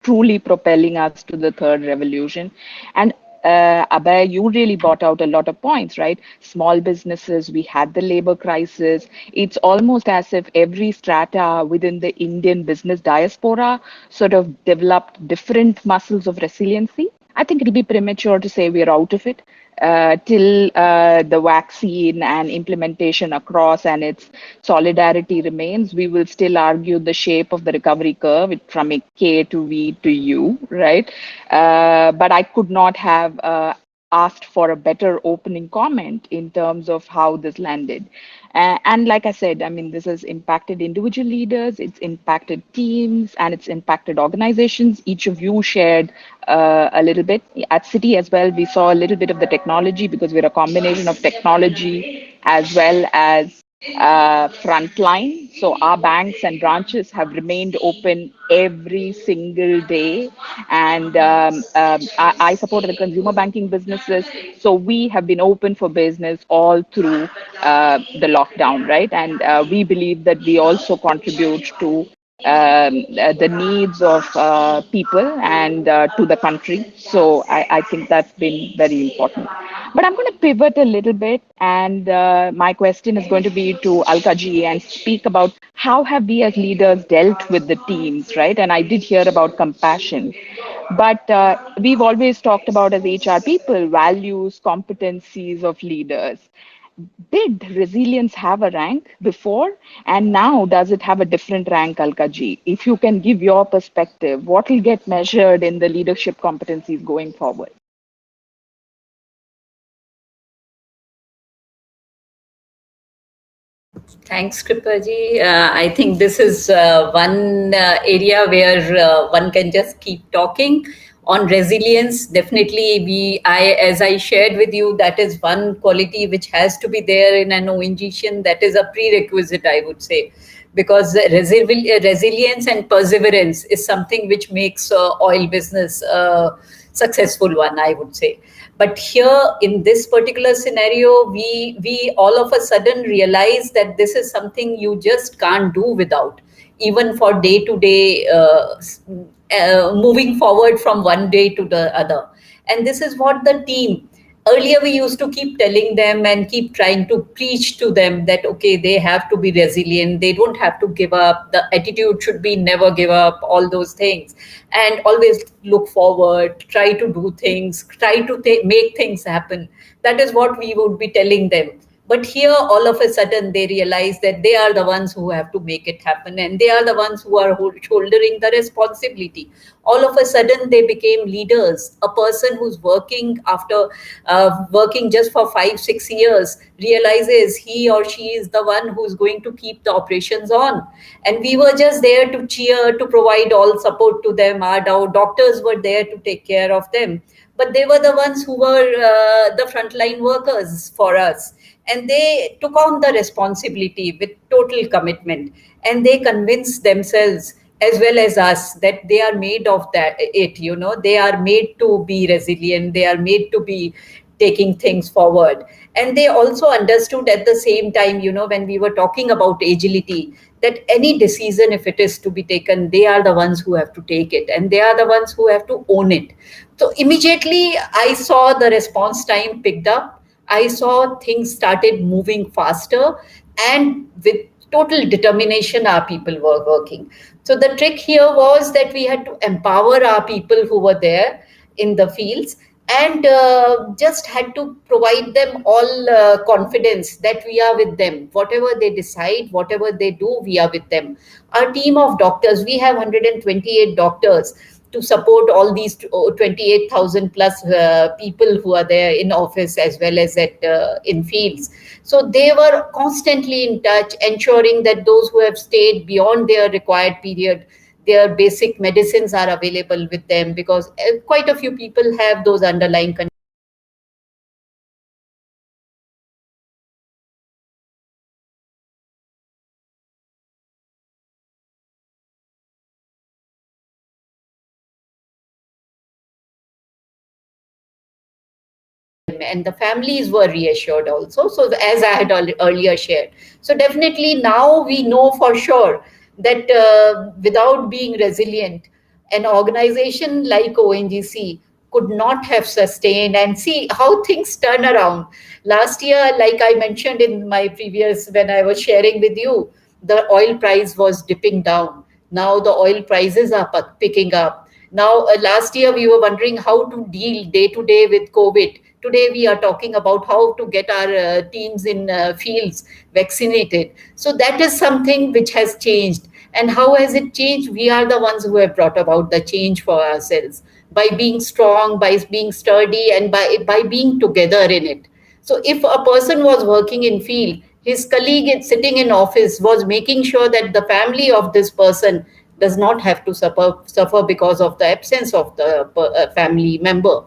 D: truly propelling us to the third revolution. And Abhay, you really brought out a lot of points, right? Small businesses, we had the labor crisis. It's almost as if every strata within the Indian business diaspora sort of developed different muscles of resiliency. I think it'll be premature to say we're out of it till the vaccine and implementation across and its solidarity remains. We will still argue the shape of the recovery curve from a K to V to U, right? But I could not have asked for a better opening comment in terms of how this landed. And like I said, I mean, this has impacted individual leaders, it's impacted teams, and it's impacted organizations. Each of you shared a little bit. At City as well, we saw a little bit of the technology because we're a combination of technology as well as frontline. So our banks and branches have remained open every single day. And I supported the consumer banking businesses. So we have been open for business all through the lockdown, right? And we believe that we also contribute to the needs of people and to the country. So I think that's been very important. But I'm going to pivot a little bit, and my question is going to be to Alka ji and speak about how have we as leaders dealt with the teams, right? And I did hear about compassion, but we've always talked about as HR people values, competencies of leaders. Did resilience have a rank before? And now, does it have a different rank, Alkaji? If you can give your perspective, what will get measured in the leadership competencies going forward?
E: Thanks, Kripaji. I think this is one area where one can just keep talking on resilience. Definitely, as I shared with you, that is one quality which has to be there in an ONGtion. That is a prerequisite, I would say, because resilience and perseverance is something which makes oil business a successful one, I would say. But here in this particular scenario, we all of a sudden realize that this is something you just can't do without, even for day to day, moving forward from one day to the other. And this is what the team, earlier we used to keep telling them and keep trying to preach to them that, okay, they have to be resilient, they don't have to give up, the attitude should be never give up, all those things, and always look forward, try to do things, try to make things happen. That is what we would be telling them. But here, all of a sudden, they realize that they are the ones who have to make it happen, and they are the ones who are shouldering the responsibility. All of a sudden, they became leaders. A person who's working after working just for 5-6 years realizes he or she is the one who's going to keep the operations on. And we were just there to cheer, to provide all support to them. Our doctors were there to take care of them. But they were the ones who were the frontline workers for us. And they took on the responsibility with total commitment. And they convinced themselves as well as us that they are made of they are made to be resilient. They are made to be taking things forward. And they also understood at the same time, when we were talking about agility, that any decision, if it is to be taken, they are the ones who have to take it. And they are the ones who have to own it. So immediately I saw the response time picked up. I saw things started moving faster, and with total determination, our people were working. So the trick here was that we had to empower our people who were there in the fields, and just had to provide them all confidence that we are with them. Whatever they decide, whatever they do, we are with them. Our team of doctors, we have 128 doctors to support all these 28,000 plus people who are there in office as well as in fields. So they were constantly in touch, ensuring that those who have stayed beyond their required period, their basic medicines are available with them, because quite a few people have those underlying conditions. And the families were reassured also. So as I had earlier shared. So definitely now we know for sure that without being resilient, an organization like ONGC could not have sustained, and see how things turn around. Last year, like I mentioned in my previous, when I was sharing with you, the oil price was dipping down. Now the oil prices are picking up. Now, last year we were wondering how to deal day to day with COVID. Today we are talking about how to get our teams in fields vaccinated. So that is something which has changed. And how has it changed? We are the ones who have brought about the change for ourselves by being strong, by being sturdy, and by being together in it. So if a person was working in field, his colleague is sitting in office was making sure that the family of this person does not have to suffer because of the absence of the family member.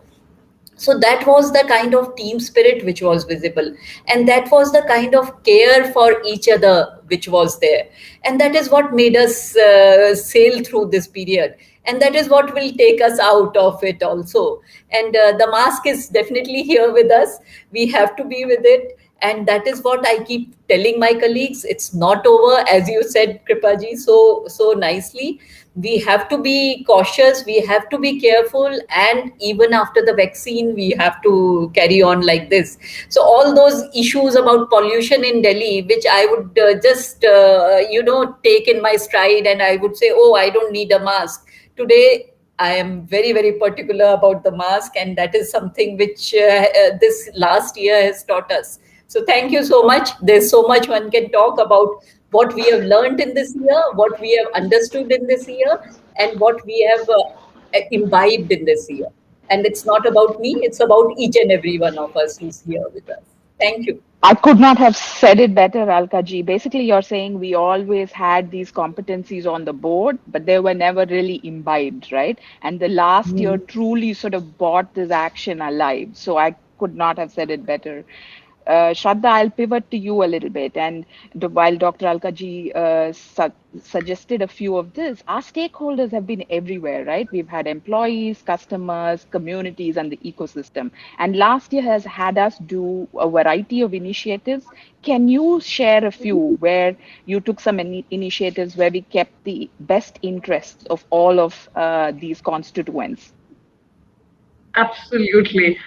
E: So that was the kind of team spirit which was visible, and that was the kind of care for each other which was there, and that is what made us sail through this period, and that is what will take us out of it also. And the mask is definitely here with us. We have to be with it, and that is what I keep telling my colleagues. It's not over, as you said, Kripaji, so nicely. We have to be cautious, we have to be careful, and even after the vaccine we have to carry on like this. So all those issues about pollution in Delhi, which I would just take in my stride, and I would say, oh, I don't need a mask today. I am very, very particular about the mask, and that is something which this last year has taught us. So thank you so much. There's so much one can talk about what we have learned in this year, what we have understood in this year, and what we have imbibed in this year. And it's not about me, it's about each and every one of us who's here with us. Thank you.
D: I could not have said it better, Alkaji. Basically, you're saying we always had these competencies on the board, but they were never really imbibed, right? And the last year truly sort of brought this action alive. So I could not have said it better. Shraddha, I'll pivot to you a little bit. And while Dr. Alkaji suggested a few of this, our stakeholders have been everywhere, right? We've had employees, customers, communities, and the ecosystem. And last year has had us do a variety of initiatives. Can you share a few where you took some initiatives where we kept the best interests of all of these constituents?
F: Absolutely.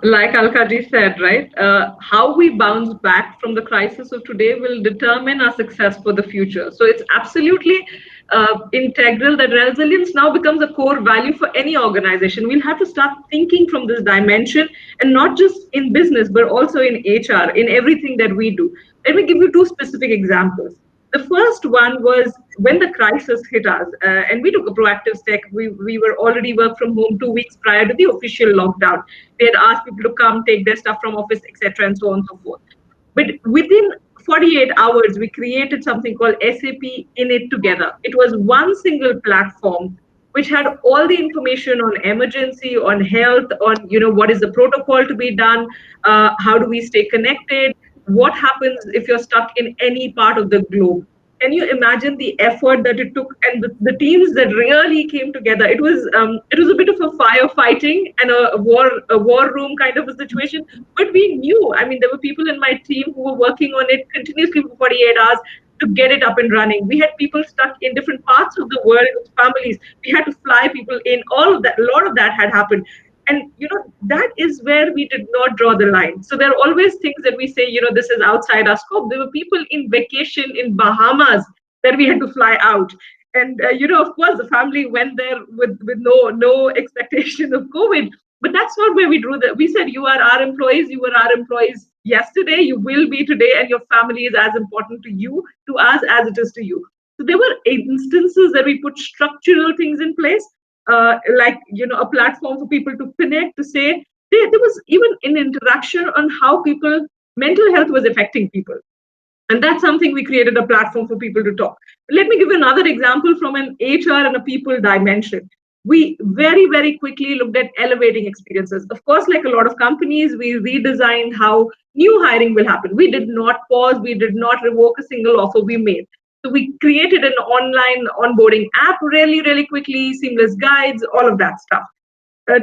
F: Like Alkaji said, right? How we bounce back from the crisis of today will determine our success for the future. So it's absolutely integral that resilience now becomes a core value for any organization. We'll have to start thinking from this dimension, and not just in business, but also in HR, in everything that we do. Let me give you two specific examples. The first one was when the crisis hit us, and we took a proactive step. We were already work from home 2 weeks prior to the official lockdown. They had asked people to come, take their stuff from office, etc., and so on and so forth. But within 48 hours, we created something called SAP In It Together. It was one single platform which had all the information on emergency, on health, on what is the protocol to be done, how do we stay connected, what happens if you're stuck in any part of the globe. Can you imagine the effort that it took, and the teams that really came together? It was a bit of a firefighting and a war room kind of a situation. But we knew. I mean, there were people in my team who were working on it continuously for 48 hours to get it up and running. We had people stuck in different parts of the world with families. We had to fly people in. All of that, a lot of that had happened. And that is where we did not draw the line. So there are always things that we say, this is outside our scope. There were people in vacation in Bahamas that we had to fly out. And of course, the family went there with no expectation of COVID. But that's not where we drew that. We said, you are our employees. You were our employees yesterday. You will be today, and your family is as important to us as it is to you. So there were instances that we put structural things in place. Like a platform for people to connect, to say there was even an interaction on how mental health was affecting people, and that's something we created a platform for people to talk. Let me give you another example from an HR and a people dimension. We very, very quickly looked at elevating experiences. Of course, like a lot of companies, we redesigned how new hiring will happen. We did not pause, we did not revoke a single offer we made. So we created an online onboarding app really, really quickly, seamless guides, all of that stuff.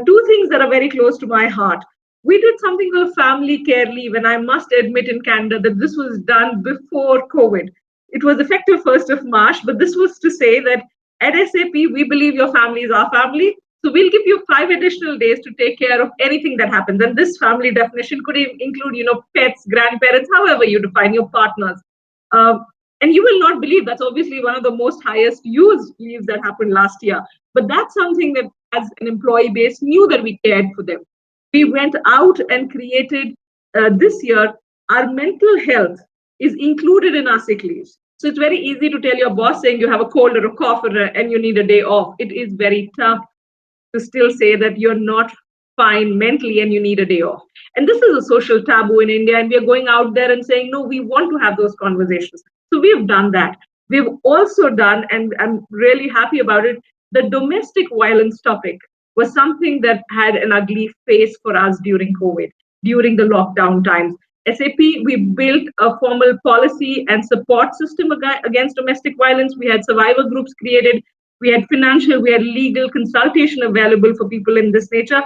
F: Two things that are very close to my heart. We did something called family care leave, and I must admit in Canada that this was done before COVID. It was effective 1st of March, but this was to say that at SAP, we believe your family is our family. So we'll give you 5 additional days to take care of anything that happens. And this family definition could include, pets, grandparents, however you define your partners. And you will not believe that's obviously one of the most highest used leaves that happened last year. But that's something that, as an employee base, knew that we cared for them. We went out and created this year, our mental health is included in our sick leaves. So it's very easy to tell your boss saying you have a cold or a cough and you need a day off. It is very tough to still say that you're not fine mentally and you need a day off. And this is a social taboo in India, and we are going out there and saying, no, we want to have those conversations. So we've done that. We've also done, and I'm really happy about it, the domestic violence topic was something that had an ugly face for us during COVID, during the lockdown times. SAP, we built a formal policy and support system against domestic violence. We had survivor groups created. We had financial, we had legal consultation available for people in this nature.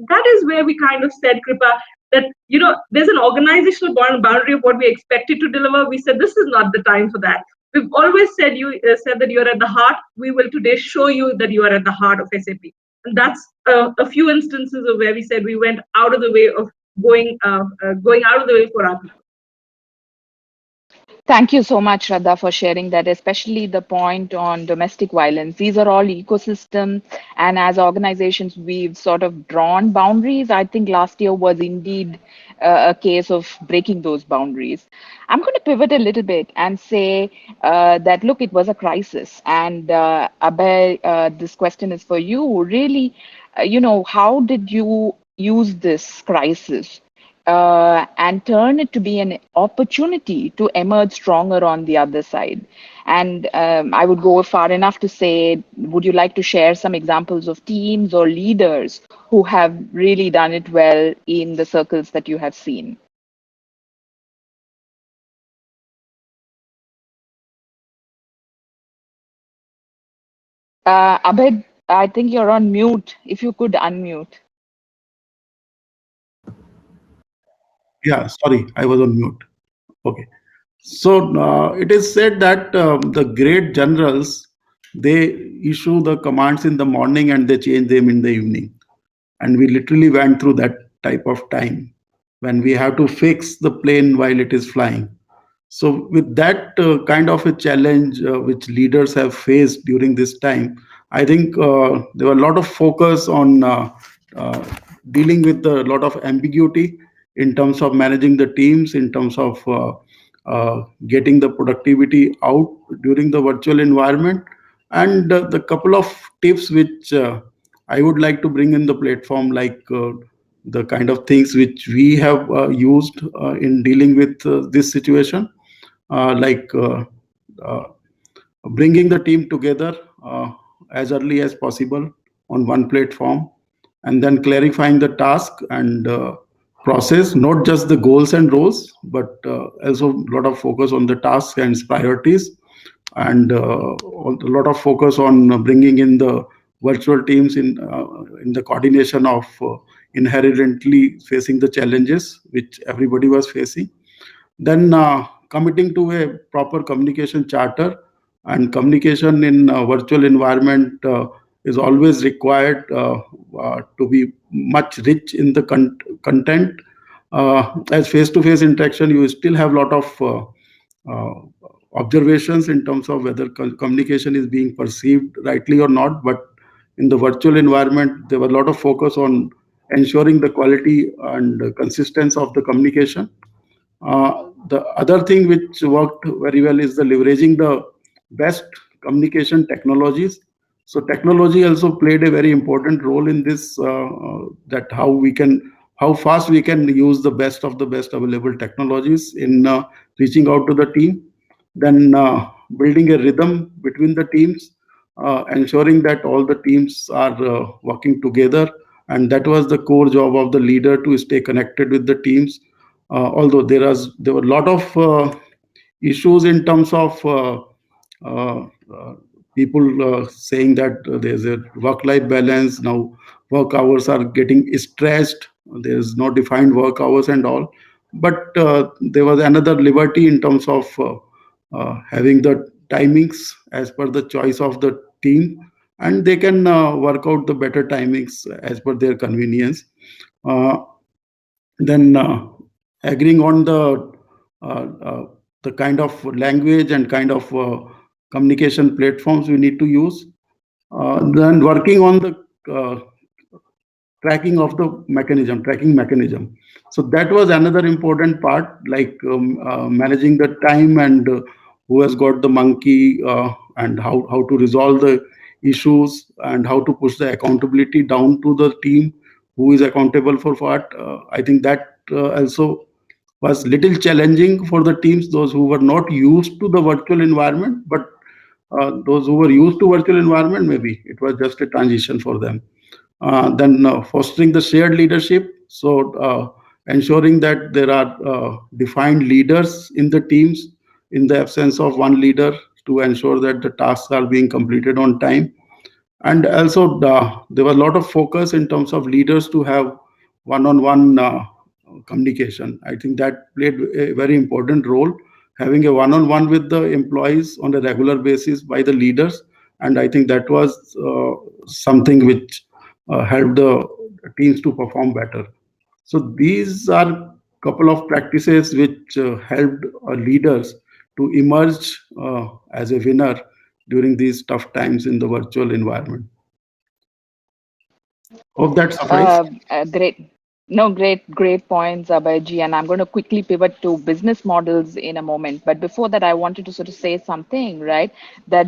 F: That is where we kind of said, Kripa, that, there's an organizational boundary of what we expected to deliver. We said, this is not the time for that. We've always said said that you're at the heart. We will today show you that you are at the heart of SAP. And that's a few instances of where we said we went out of the way of going out of the way for our people.
D: Thank you so much, Shraddha, for sharing that, especially the point on domestic violence. These are all ecosystems, and as organizations, we've sort of drawn boundaries. I think last year was indeed a case of breaking those boundaries. I'm going to pivot a little bit and say that, look, it was a crisis. And Abhay, this question is for you. Really, how did you use this crisis and turn it to be an opportunity to emerge stronger on the other side? And I would go far enough to say, would you like to share some examples of teams or leaders who have really done it well in the circles that you have seen? Abhay, I think you're on mute. If you could unmute.
G: Yeah, sorry, I was on mute. Okay. So it is said that the great generals, they issue the commands in the morning and they change them in the evening. And we literally went through that type of time when we have to fix the plane while it is flying. So with that kind of a challenge which leaders have faced during this time, I think there were a lot of focus on uh, dealing with a lot of ambiguity in terms of managing the teams, in terms of getting the productivity out during the virtual environment. And the couple of tips which I would like to bring in the platform, like the kind of things which we have used in dealing with this situation, like bringing the team together as early as possible on one platform, and then clarifying the task and process, not just the goals and roles, but also a lot of focus on the tasks and priorities, and a lot of focus on bringing in the virtual teams in the coordination of inherently facing the challenges which everybody was facing. Then committing to a proper communication charter, and communication in a virtual environment is always required to be much rich in the content. As face-to-face interaction, you still have a lot of observations in terms of whether communication is being perceived rightly or not. But in the virtual environment, there was a lot of focus on ensuring the quality and consistency of the communication. The other thing which worked very well is the leveraging the best communication technologies. So technology also played a very important role in this, that how fast we can use the best of the best available technologies in reaching out to the team. Then building a rhythm between the teams, ensuring that all the teams are working together. And that was the core job of the leader, to stay connected with the teams. Although there were a lot of issues in terms of uh, people saying that there's a work-life balance now, work hours are getting stressed, there's no defined work hours and all. But there was another liberty in terms of having the timings as per the choice of the team, and they can work out the better timings as per their convenience. Then agreeing on uh, uh, the kind of language and kind of communication platforms we need to use. Then working on the tracking mechanism. So that was another important part, like managing the time and who has got the monkey, and how to resolve the issues and how to push the accountability down to the team who is accountable for what. I think that also was little challenging for the teams, those who were not used to the virtual environment, but those who were used to virtual environment, maybe it was just a transition for them. Then fostering the shared leadership, so ensuring that there are defined leaders in the teams in the absence of one leader, to ensure that the tasks are being completed on time. And also there was a lot of focus in terms of leaders to have one-on-one communication. I think that played a very important role, having a one-on-one with the employees on a regular basis by the leaders. And I think that was something which helped the teams to perform better. So these are couple of practices which helped leaders to emerge as a winner during these tough times in the virtual environment. Hope that suffices.
D: Great. No, great points, Abhayji. And I'm going to quickly pivot to business models in a moment. But before that, I wanted to sort of say something, right? That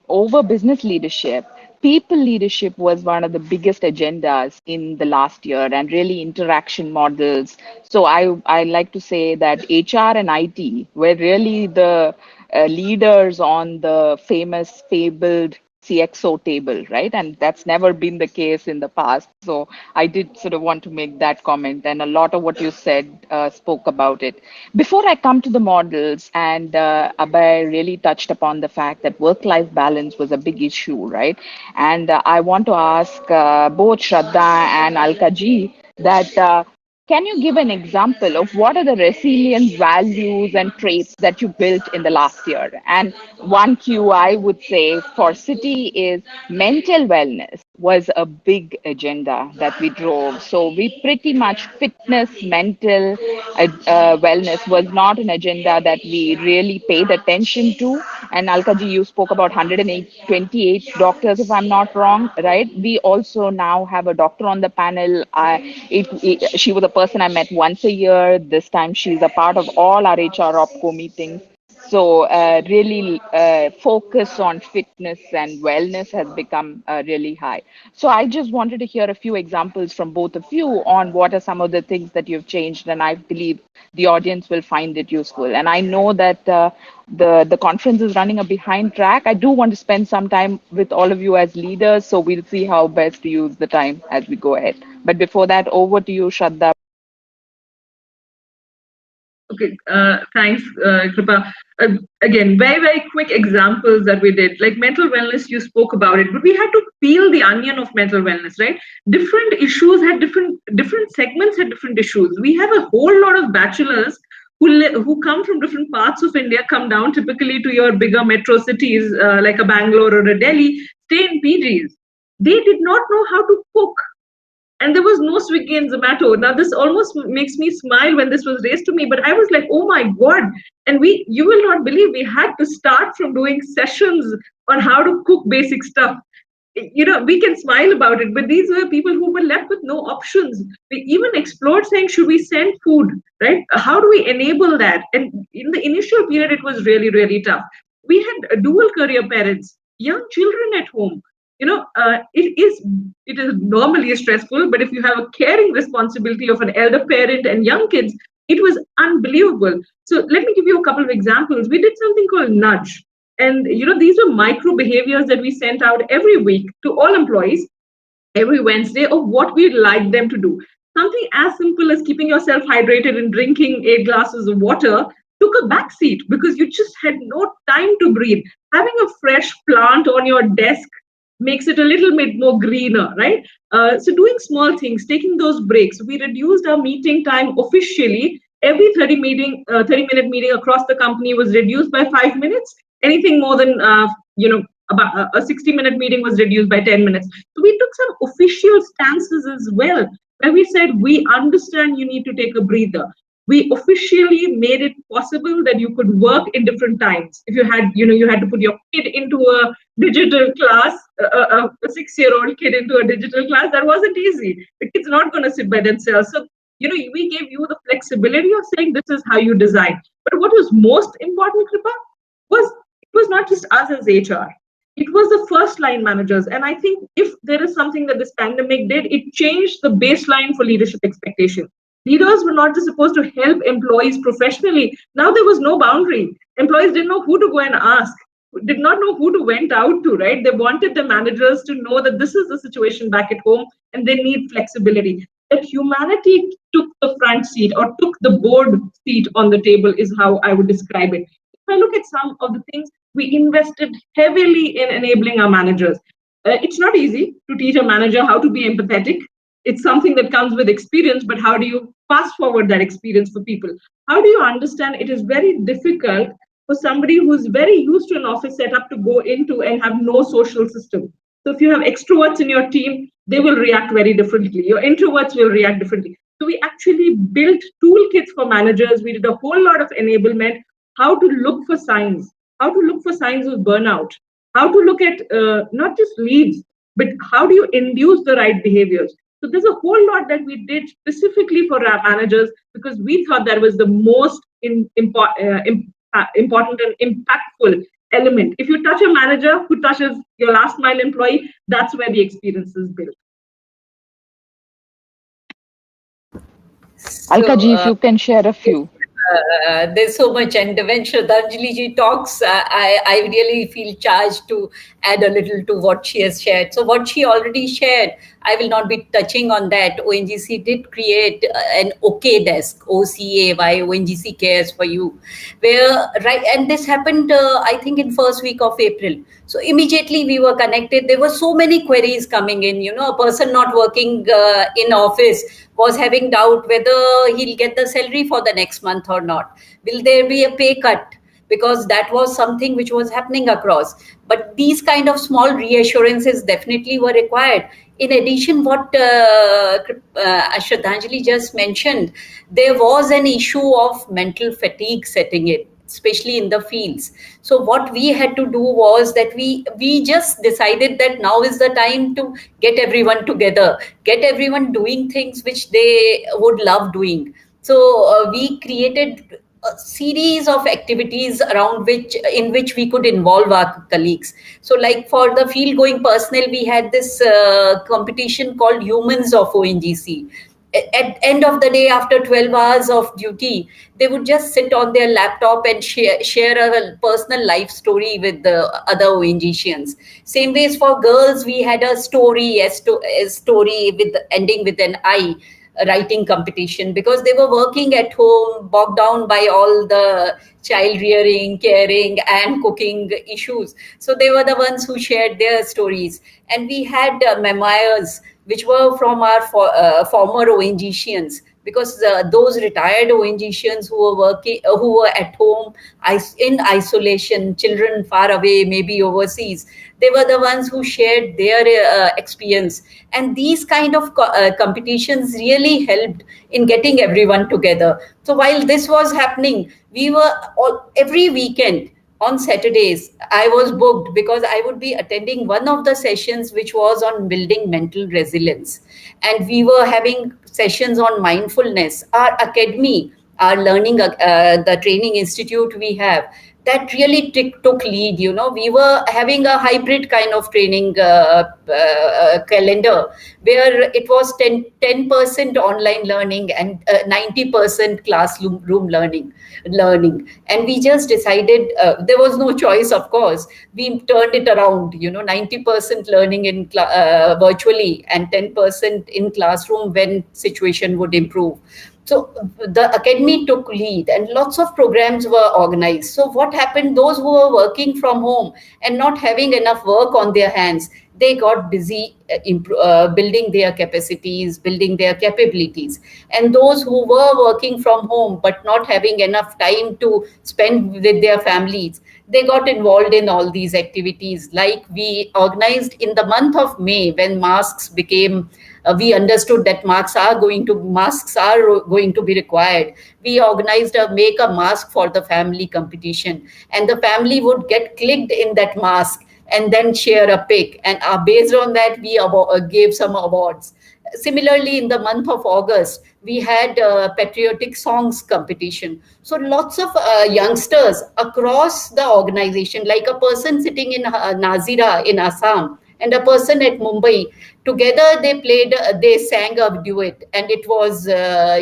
D: over business leadership, people leadership was one of the biggest agendas in the last year, and really interaction models. So I like to say that HR and IT were really the leaders on the famous fabled CXO table, right? And that's never been the case in the past. So I did sort of want to make that comment, and a lot of what you said spoke about it. Before I come to the models, and Abhay really touched upon the fact that work-life balance was a big issue, right? And I want to ask both Shraddha and Alka ji that can you give an example of what are the resilient values and traits that you built in the last year? And one cue I would say for City is mental wellness was a big agenda that we drove. So we pretty much fitness, mental wellness was not an agenda that we really paid attention to. And Alkaji, you spoke about 128 doctors, if I'm not wrong, right? We also now have a doctor on the panel. She was a person I met once a year. This time she's a part of all our HR OPCO meetings. So really focus on fitness and wellness has become really high. So I just wanted to hear a few examples from both of you on what are some of the things that you've changed, and I believe the audience will find it useful. And I know that the conference is running a behind track. I do want to spend some time with all of you as leaders, so we'll see how best to use the time as we go ahead. But before that, over to you, Shraddha.
F: Okay, thanks, Kripa. Again, very quick examples that we did. Like mental wellness, you spoke about it, but we had to peel the onion of mental wellness, right? Different issues had different segments had different issues. We have a whole lot of bachelors who come from different parts of India, come down typically to your bigger metro cities like a Bangalore or a Delhi, stay in PGs. They did not know how to cook, and there was no Swiggy and Zomato. Now this almost makes me smile when this was raised to me, but I was like, oh my God. And you will not believe, we had to start from doing sessions on how to cook basic stuff. We can smile about it, but these were people who were left with no options. We even explored saying, should we send food, right? How do we enable that? And in the initial period, it was really tough. We had dual career parents, young children at home. It is normally stressful, but if you have a caring responsibility of an elder parent and young kids, it was unbelievable. So let me give you a couple of examples. We did something called nudge, and these were micro behaviors that we sent out every week to all employees every Wednesday of what we'd like them to do. Something as simple as keeping yourself hydrated and drinking 8 glasses of water took a backseat because you just had no time to breathe. Having a fresh plant on your desk makes it a little bit more greener, right? So doing small things, taking those breaks. We reduced our meeting time officially. Every 30-minute meeting across the company was reduced by 5 minutes. Anything more than about a 60-minute meeting was reduced by 10 minutes. So we took some official stances as well, where we said, we understand you need to take a breather. We officially made it possible that you could work in different times. If you had, you had to put your kid into a digital class, a 6-year-old kid into a digital class, that wasn't easy. The kid's not going to sit by themselves. So, we gave you the flexibility of saying this is how you design. But what was most important, Kripa, it was not just us as HR. It was the first line managers. And I think if there is something that this pandemic did, it changed the baseline for leadership expectation. Leaders were not just supposed to help employees professionally. Now there was no boundary. Employees didn't know who to go and ask, did not know who to went out to, right? They wanted the managers to know that this is the situation back at home and they need flexibility. That humanity took the front seat or took the board seat on the table is how I would describe it. If I look at some of the things, we invested heavily in enabling our managers. It's not easy to teach a manager how to be empathetic. It's something that comes with experience, but how do you fast forward that experience for people? How do you understand it is very difficult for somebody who's very used to an office setup to go into and have no social system? So if you have extroverts in your team, they will react very differently. Your introverts will react differently. So we actually built toolkits for managers. We did a whole lot of enablement, how to look for signs of burnout, how to look at not just leads, but how do you induce the right behaviors? So there's a whole lot that we did specifically for our managers because we thought that was the most important and impactful element. If you touch a manager who touches your last mile employee, that's where the experience is built.
D: Alka ji, if you can share a few.
E: There's so much, and when Shraddhanjali ji talks, I really feel charged to add a little to what she has shared. So what she already shared, I will not be touching on that. ONGC did create an OK desk, OCAY, ONGC Cares for You, where, right, and this happened, I think, in first week of April. So immediately we were connected. There were so many queries coming in, a person not working in office was having doubt whether he'll get the salary for the next month or not. Will there be a pay cut? Because that was something which was happening across. But these kind of small reassurances definitely were required. In addition, what Shraddhanjali just mentioned, there was an issue of mental fatigue setting in, especially in the fields. So what we had to do was that we just decided that now is the time to get everyone together, get everyone doing things which they would love doing. So we created a series of activities in which we could involve our colleagues. So like for the field going personnel, we had this competition called Humans of ONGC. At end of the day, after 12 hours of duty, they would just sit on their laptop and share a personal life story with the other ONGCians. Same ways for girls, we had a story with ending with an I, writing competition, because they were working at home, bogged down by all the child rearing, caring and cooking issues. So they were the ones who shared their stories. And we had memoirs which were from our former ONGCians, because those retired ONGCians who were working, who were at home in isolation, children far away, maybe overseas, they were the ones who shared their experience. And these kind of competitions really helped in getting everyone together. So while this was happening, we were every weekend on Saturdays, I was booked because I would be attending one of the sessions which was on building mental resilience. And we were having sessions on mindfulness. Our academy, our learning, the training institute we have, that really took lead. We were having a hybrid kind of training calendar where it was 10% online learning and 90% classroom learning. And we just decided, there was no choice, of course. We turned it around, 90% learning in virtually and 10% in classroom when situation would improve. So the academy took lead and lots of programs were organized. So what happened, those who were working from home and not having enough work on their hands, they got busy building their capacities, building their capabilities. And those who were working from home but not having enough time to spend with their families, they got involved in all these activities. Like we organized in the month of May, when masks became, we understood that masks are going to be required. We organized a make a mask for the family competition, and the family would get clicked in that mask and then share a pic, and based on that we gave some awards. Similarly, in the month of August, we had patriotic songs competition. So lots of youngsters across the organization, like a person sitting in Nazira in Assam and a person at Mumbai, together they sang a duet, and it was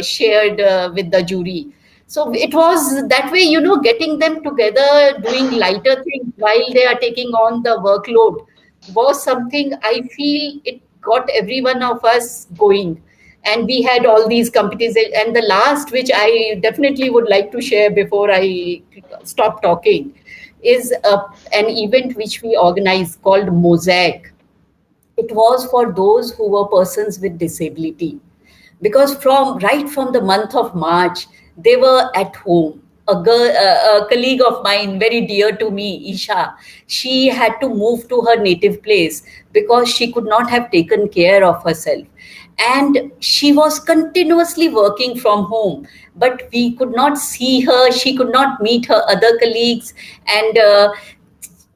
E: shared with the jury. So it was that way, getting them together, doing lighter things while they are taking on the workload was something I feel it got every one of us going. And we had all these competitions. And the last, which I definitely would like to share before I stop talking, is an event which we organized called Mosaic. It was for those who were persons with disability, because from the month of March they were at home. A colleague of mine, very dear to me, Isha, she had to move to her native place because she could not have taken care of herself, and she was continuously working from home, but we could not see her, she could not meet her other colleagues. And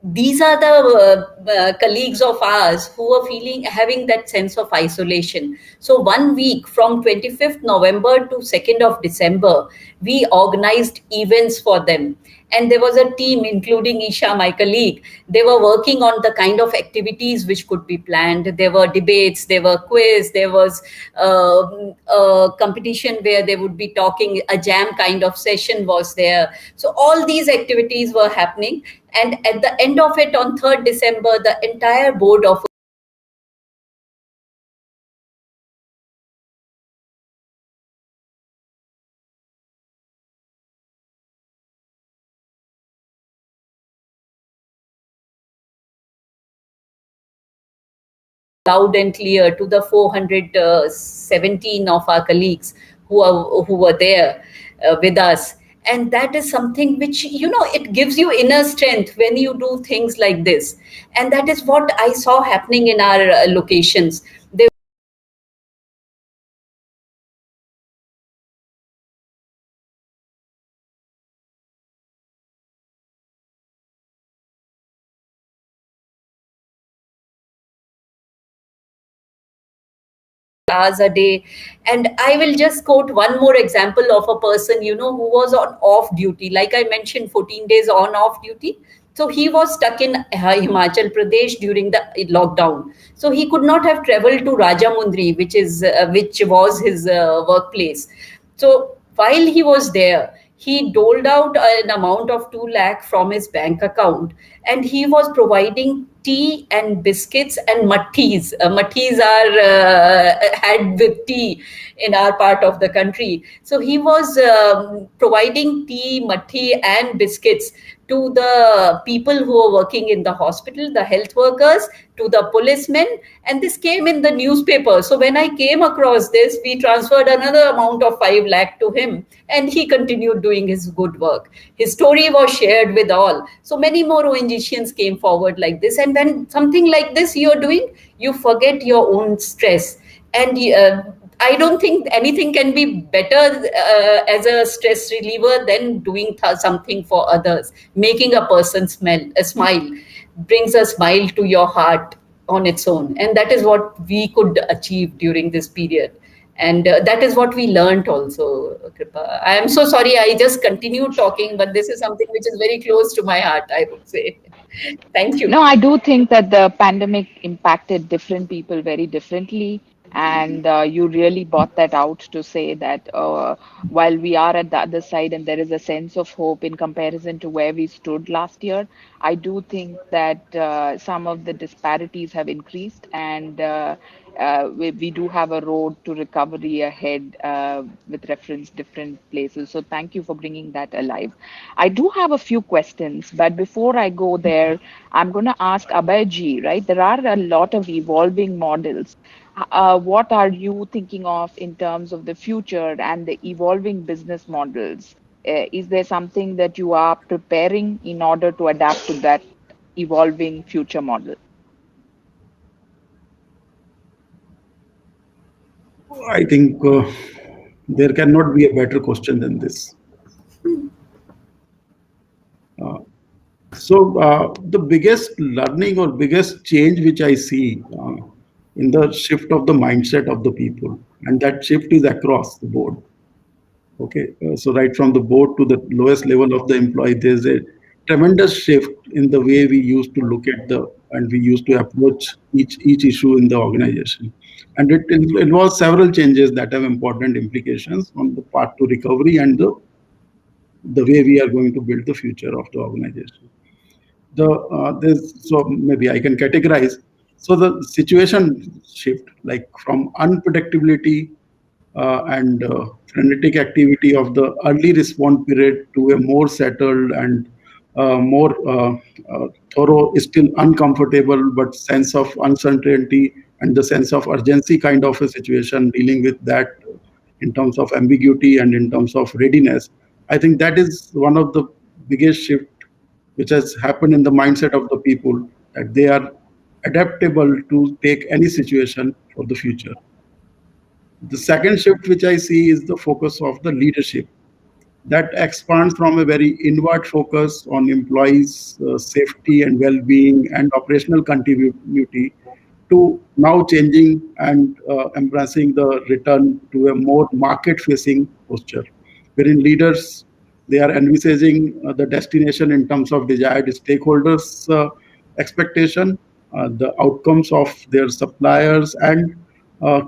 E: these are the colleagues of ours who were having that sense of isolation. So 1 week from 25th November to 2nd of December, we organized events for them. And there was a team, including Isha, my colleague. They were working on the kind of activities which could be planned. There were debates, there were quiz, there was a competition where they would be talking, a jam kind of session was there. So all these activities were happening. And at the end of it, on 3rd December, the entire board of loud and clear to the 417 of our colleagues who were there with us. And that is something which, it gives you inner strength when you do things like this. And that is what I saw happening in our locations. Hours a day. And I will just quote one more example of a person, who was on off duty. Like I mentioned, 14 days on off duty. So he was stuck in Himachal Pradesh during the lockdown. So he could not have traveled to Rajamundry, which was his workplace. So while he was there, he doled out an amount of 2 lakh from his bank account, and he was providing tea and biscuits and mattis. Mattis are had with tea in our part of the country. So he was providing tea, matti, and biscuits to the people who were working in the hospital, the health workers, to the policemen, and this came in the newspaper. So when I came across this, we transferred another amount of 5 lakh to him, and he continued doing his good work. His story was shared with all. So many more ONGCians came forward like this. And when something like this you're doing, you forget your own stress. And I don't think anything can be better as a stress reliever than doing something for others. Making a person smile brings a smile to your heart on its own. And that is what we could achieve during this period. And that is what we learned also, Kripa. I am so sorry, I just continued talking, but this is something which is very close to my heart, I would say. Thank you.
D: No, I do think that the pandemic impacted different people very differently. And you really brought that out to say that while we are at the other side and there is a sense of hope in comparison to where we stood last year, I do think that some of the disparities have increased, and we do have a road to recovery ahead with reference different places. So thank you for bringing that alive. I do have a few questions, but before I go there, I'm going to ask Abhay, right? There are a lot of evolving models. What are you thinking of in terms of the future and the evolving business models? Is there something that you are preparing in order to adapt to that evolving future model?
G: I think there cannot be a better question than this. Uh, the biggest learning or biggest change which I see in the shift of the mindset of the people, and that shift is across the board. Okay, so right from the board to the lowest level of the employee, there's a tremendous shift in the way we used to look at the and we used to approach each issue in the organization, and it involves several changes that have important implications on the path to recovery and the way we are going to build the future of the organization. There's so maybe I can categorize. So the situation shift, like from unpredictability and frenetic activity of the early response period to a more settled and more thorough, still uncomfortable, but sense of uncertainty and the sense of urgency kind of a situation, dealing with that in terms of ambiguity and in terms of readiness. I think that is one of the biggest shift which has happened in the mindset of the people, that they are adaptable to take any situation for the future. The second shift which I see is the focus of the leadership, that expands from a very inward focus on employees' safety and well-being and operational continuity to now changing and embracing the return to a more market-facing posture, wherein leaders, they are envisaging the destination in terms of desired stakeholders' expectation, the outcomes of their suppliers and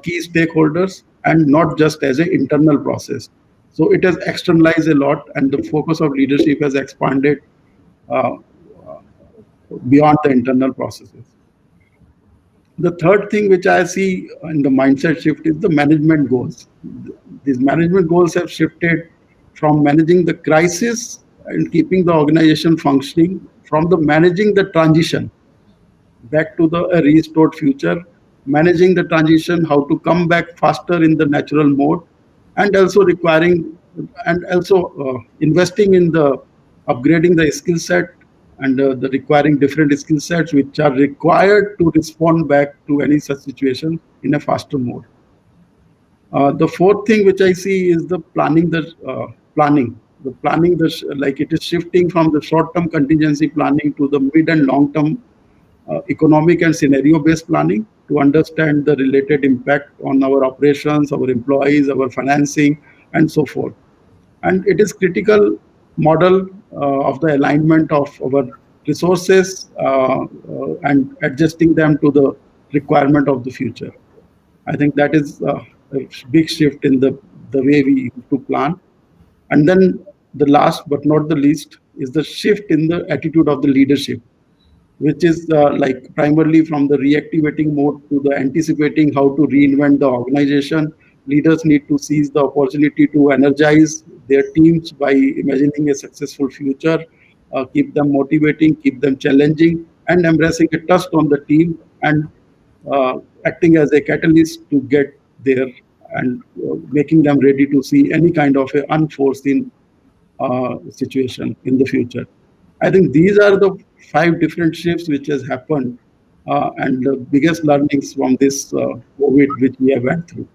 G: key stakeholders, and not just as an internal process. So it has externalized a lot, and the focus of leadership has expanded uh, beyond the internal processes. The third thing which I see in the mindset shift is the management goals. These management goals have shifted from managing the crisis and keeping the organization functioning, from the managing the transition back to the restored future, managing the transition, how to come back faster in the natural mode, and also requiring and also investing in the upgrading the skill set and the requiring different skill sets which are required to respond back to any such situation in a faster mode. The fourth thing which I see is the planning. The planning, like it is shifting from the short-term contingency planning to the mid and long-term economic and scenario-based planning to understand the related impact on our operations, our employees, our financing, and so forth. And it is critical model of the alignment of our resources and adjusting them to the requirement of the future. I think that is a big shift in the way we used to plan. And then the last but not the least is the shift in the attitude of the leadership, which is like primarily from the reactivating mode to the anticipating how to reinvent the organization. Leaders need to seize the opportunity to energize their teams by imagining a successful future, keep them motivating, keep them challenging, and embracing a trust on the team and acting as a catalyst to get there and making them ready to see any kind of a unforeseen situation in the future. I think these are the five different shifts which has happened, and the biggest learnings from this COVID which we have went through.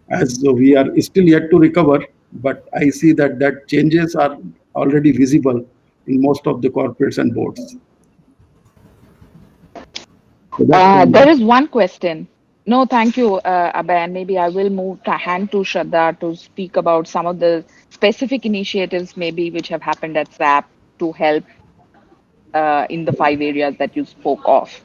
G: As we are still yet to recover, but I see that changes are already visible in most of the corporates and boards. So
D: There is one question. No, thank you, Abhay. And maybe I will move to hand to Shraddha to speak about some of the specific initiatives, maybe which have happened at SAP to help in the 5 areas that you spoke of.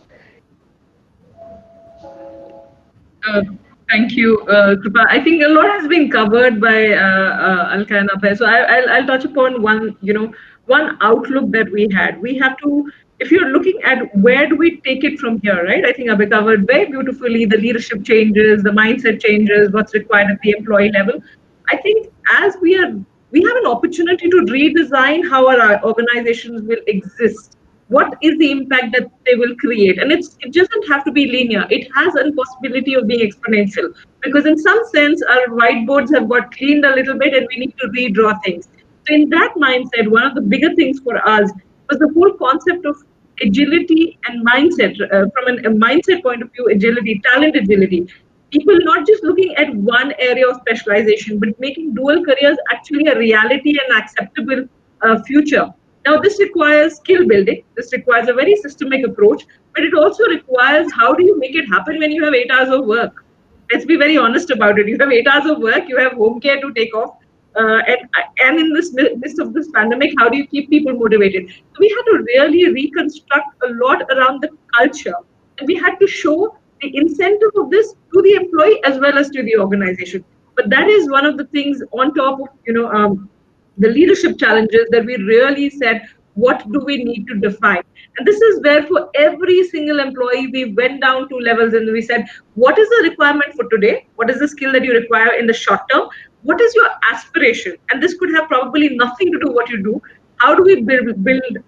F: Uh, Thank you, Kripa. I think a lot has been covered by Alka and Abhay. So I'll touch upon one outlook that we had. We have to, if you're looking at where do we take it from here, right? I think Abhay covered very beautifully the leadership changes, the mindset changes, what's required at the employee level. I think as we have an opportunity to redesign how our organizations will exist. What is the impact that they will create? And it doesn't have to be linear. It has a possibility of being exponential, because in some sense our whiteboards have got cleaned a little bit and we need to redraw things. So in that mindset, one of the bigger things for us was the whole concept of agility and mindset. From a mindset point of view, agility, talent agility. People not just looking at one area of specialization, but making dual careers actually a reality and acceptable future. Now, this requires skill building. This requires a very systemic approach, but it also requires how do you make it happen when you have 8 hours of work? Let's be very honest about it. You have 8 hours of work, you have home care to take off, and in this midst of this pandemic, how do you keep people motivated? So we had to really reconstruct a lot around the culture, and we had to show the incentive of this to the employee as well as to the organization. But that is one of the things on top of the leadership challenges that we really said, what do we need to define? And this is where for every single employee, we went down 2 levels and we said, what is the requirement for today? What is the skill that you require in the short term? What is your aspiration? And this could have probably nothing to do what you do. How do we build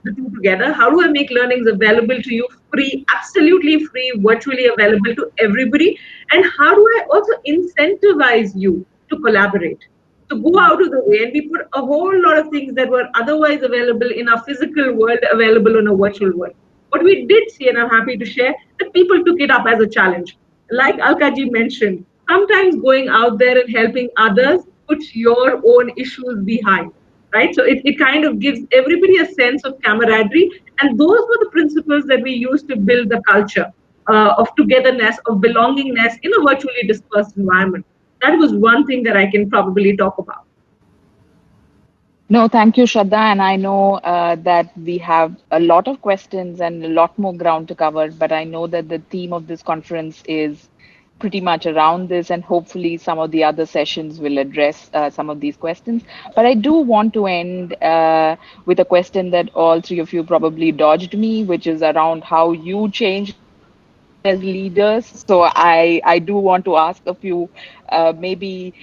F: the two together? How do I make learnings available to you free, absolutely free, virtually available to everybody? And how do I also incentivize you to collaborate? To go out of the way, and we put a whole lot of things that were otherwise available in our physical world available on a virtual world. What we did see, and I'm happy to share, that people took it up as a challenge. Like Alkaji mentioned, sometimes going out there and helping others puts your own issues behind, right? So it kind of gives everybody a sense of camaraderie, and those were the principles that we used to build the culture of togetherness, of belongingness in a virtually dispersed environment. That was one thing that I can probably talk about.
D: No, thank you, Shraddha. And I know that we have a lot of questions and a lot more ground to cover, but I know that the theme of this conference is pretty much around this, and hopefully some of the other sessions will address some of these questions. But I do want to end with a question that all three of you probably dodged me, which is around how you changed as leaders. So I do want to ask a few maybe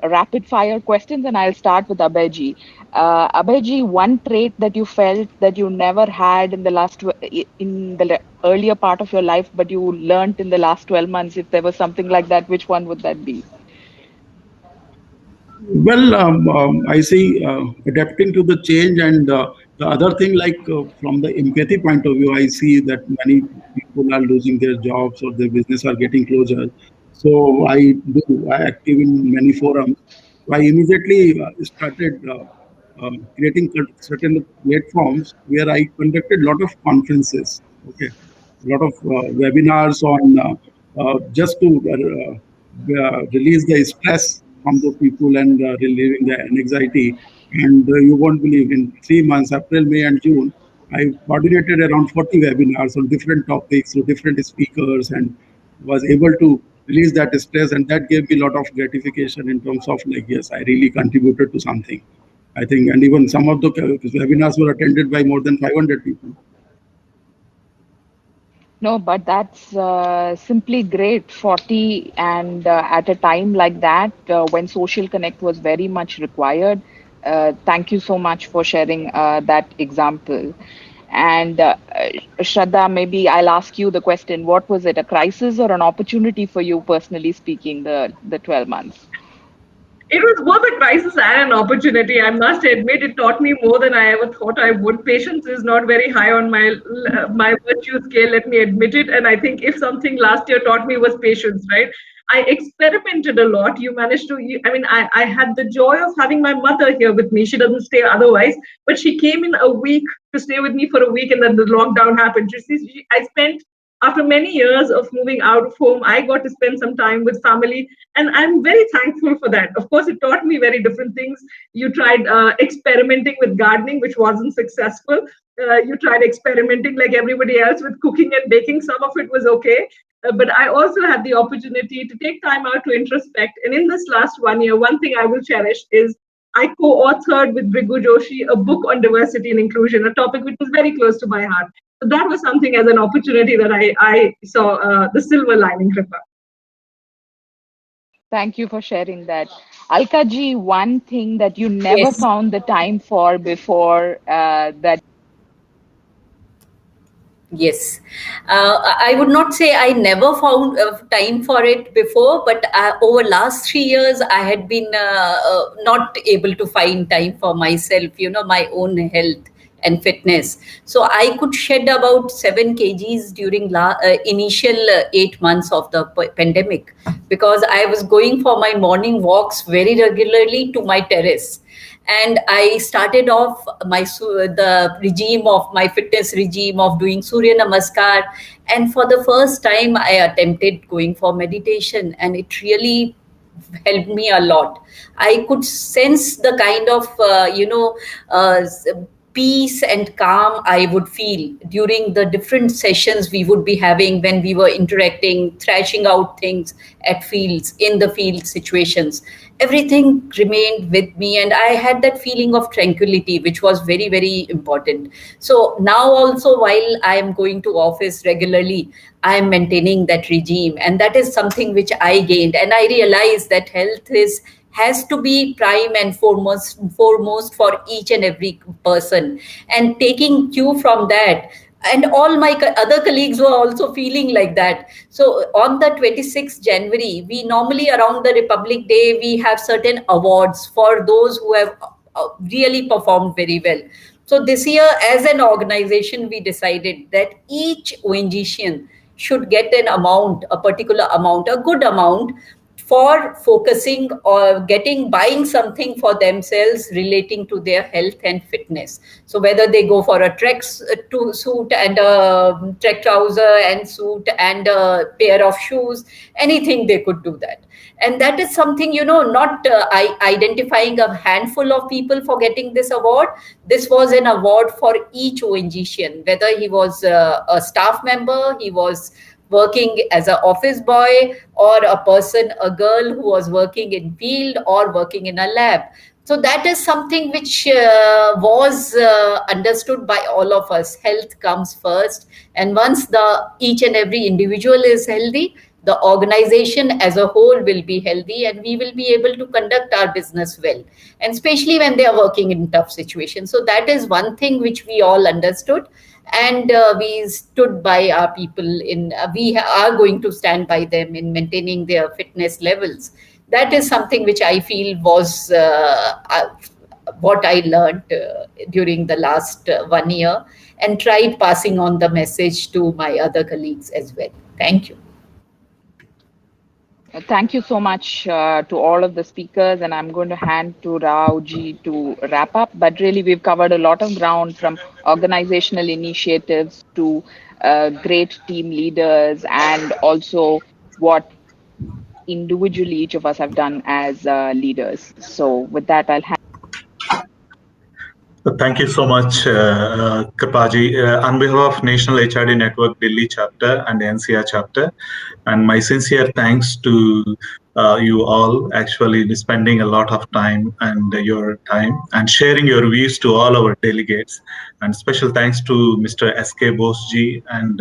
D: rapid fire questions, and I'll start with Abhayji. Abhayji, one trait that you felt that you never had in the earlier part of your life, but you learned in the last 12 months, if there was something like that, which one would that be?
G: Well, I see adapting to the change, and the other thing, like from the empathy point of view, I see that many people are losing their jobs or their business are getting closure. So I active in many forums. So I immediately started creating certain platforms where I conducted a lot of conferences. Okay, a lot of webinars on just to release the stress from the people and relieving the anxiety. And you won't believe, in 3 months, April, May, and June, I coordinated around 40 webinars on different topics with different speakers, and was able to release that stress. And that gave me a lot of gratification in terms of, like, yes, I really contributed to something, I think. And even some of the webinars were attended by more than 500 people.
D: No, but that's simply great. 40, and at a time like that, when social connect was very much required. Thank you so much for sharing that example. And Shraddha, maybe I'll ask you the question: what was it, a crisis or an opportunity for you personally speaking, the 12 months?
F: It was both a crisis and an opportunity. I must admit, it taught me more than I ever thought I would. Patience is not very high on my virtue scale. Let me admit it. And I think if something last year taught me was patience, right? I experimented a lot. You managed to. I mean, I had the joy of having my mother here with me. She doesn't stay otherwise, but she came in a week to stay with me for a week, and then the lockdown happened. You see, I spent after many years of moving out of home, I got to spend some time with family, and I'm very thankful for that. Of course, it taught me very different things. You tried experimenting with gardening, which wasn't successful. You tried experimenting like everybody else with cooking and baking. Some of it was okay. But I also had the opportunity to take time out to introspect. And in this last 1 year, one thing I will cherish is I co-authored with Brigu Joshi a book on diversity and inclusion, a topic which was very close to my heart. So that was something as an opportunity that I saw the silver lining, Kripa.
D: Thank you for sharing that. Alkaji, one thing that you never
E: Yes.
D: found the time for before that
E: Yes. I would not say I never found time for it before, but over last 3 years, I had been not able to find time for myself, my own health and fitness. So I could shed about 7 kgs during initial 8 months of the pandemic, because I was going for my morning walks very regularly to my terrace. And I started off the regime of my fitness regime of doing Surya Namaskar. And for the first time, I attempted going for meditation, and it really helped me a lot. I could sense the kind of, peace and calm I would feel during the different sessions we would be having when we were interacting, thrashing out things in the field situations. Everything remained with me, and I had that feeling of tranquility, which was very, very important. So now also, while I am going to office regularly, I am maintaining that regime, and that is something which I gained. And I realized that health has to be prime and foremost for each and every person. And taking cue from that, and all my other colleagues were also feeling like that. So on the 26th January, we normally around the Republic Day, we have certain awards for those who have really performed very well. So this year, as an organization, we decided that each ONGCian should get a particular amount, a good amount, for focusing or buying something for themselves relating to their health and fitness. So whether they go for a trek suit and a trek trouser and suit and a pair of shoes, anything, they could do that. And that is something, not identifying a handful of people for getting this award. This was an award for each ONGCian, whether he was a staff member, he was working as an office boy, or a girl who was working in field or working in a lab. So that is something which was understood by all of us. Health comes first. And once each and every individual is healthy, the organization as a whole will be healthy, and we will be able to conduct our business well, and especially when they are working in tough situations. So that is one thing which we all understood. And we stood by our people we are going to stand by them in maintaining their fitness levels. That is something which I feel was what I learned during the last 1 year, and tried passing on the message to my other colleagues as well. Thank you.
D: Thank you so much to all of the speakers, and I'm going to hand to Raoji to wrap up. But really, we've covered a lot of ground, from organizational initiatives to great team leaders, and also what individually each of us have done as leaders. So with that, I'll hand.
B: Thank you so much, Kripaji. On behalf of National HRD Network Delhi chapter and the NCR chapter, and my sincere thanks to you all actually spending a lot of time and your time and sharing your views to all our delegates. And special thanks to Mr. S.K. Bose-ji and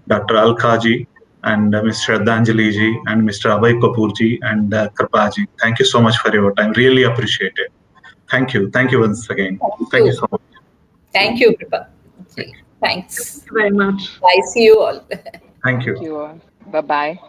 B: Dr. Alka-ji and Ms. Shraddhanjali-ji and Mr. Abhay Kapoor-ji and Kripaji. Thank you so much for your time. Really appreciate it. Thank you. Thank you once again. Thank you so much.
E: Thank you, Kripa. Thanks.
F: Thank you very much.
E: I see you all.
B: Thank you.
D: Thank you all. Bye-bye.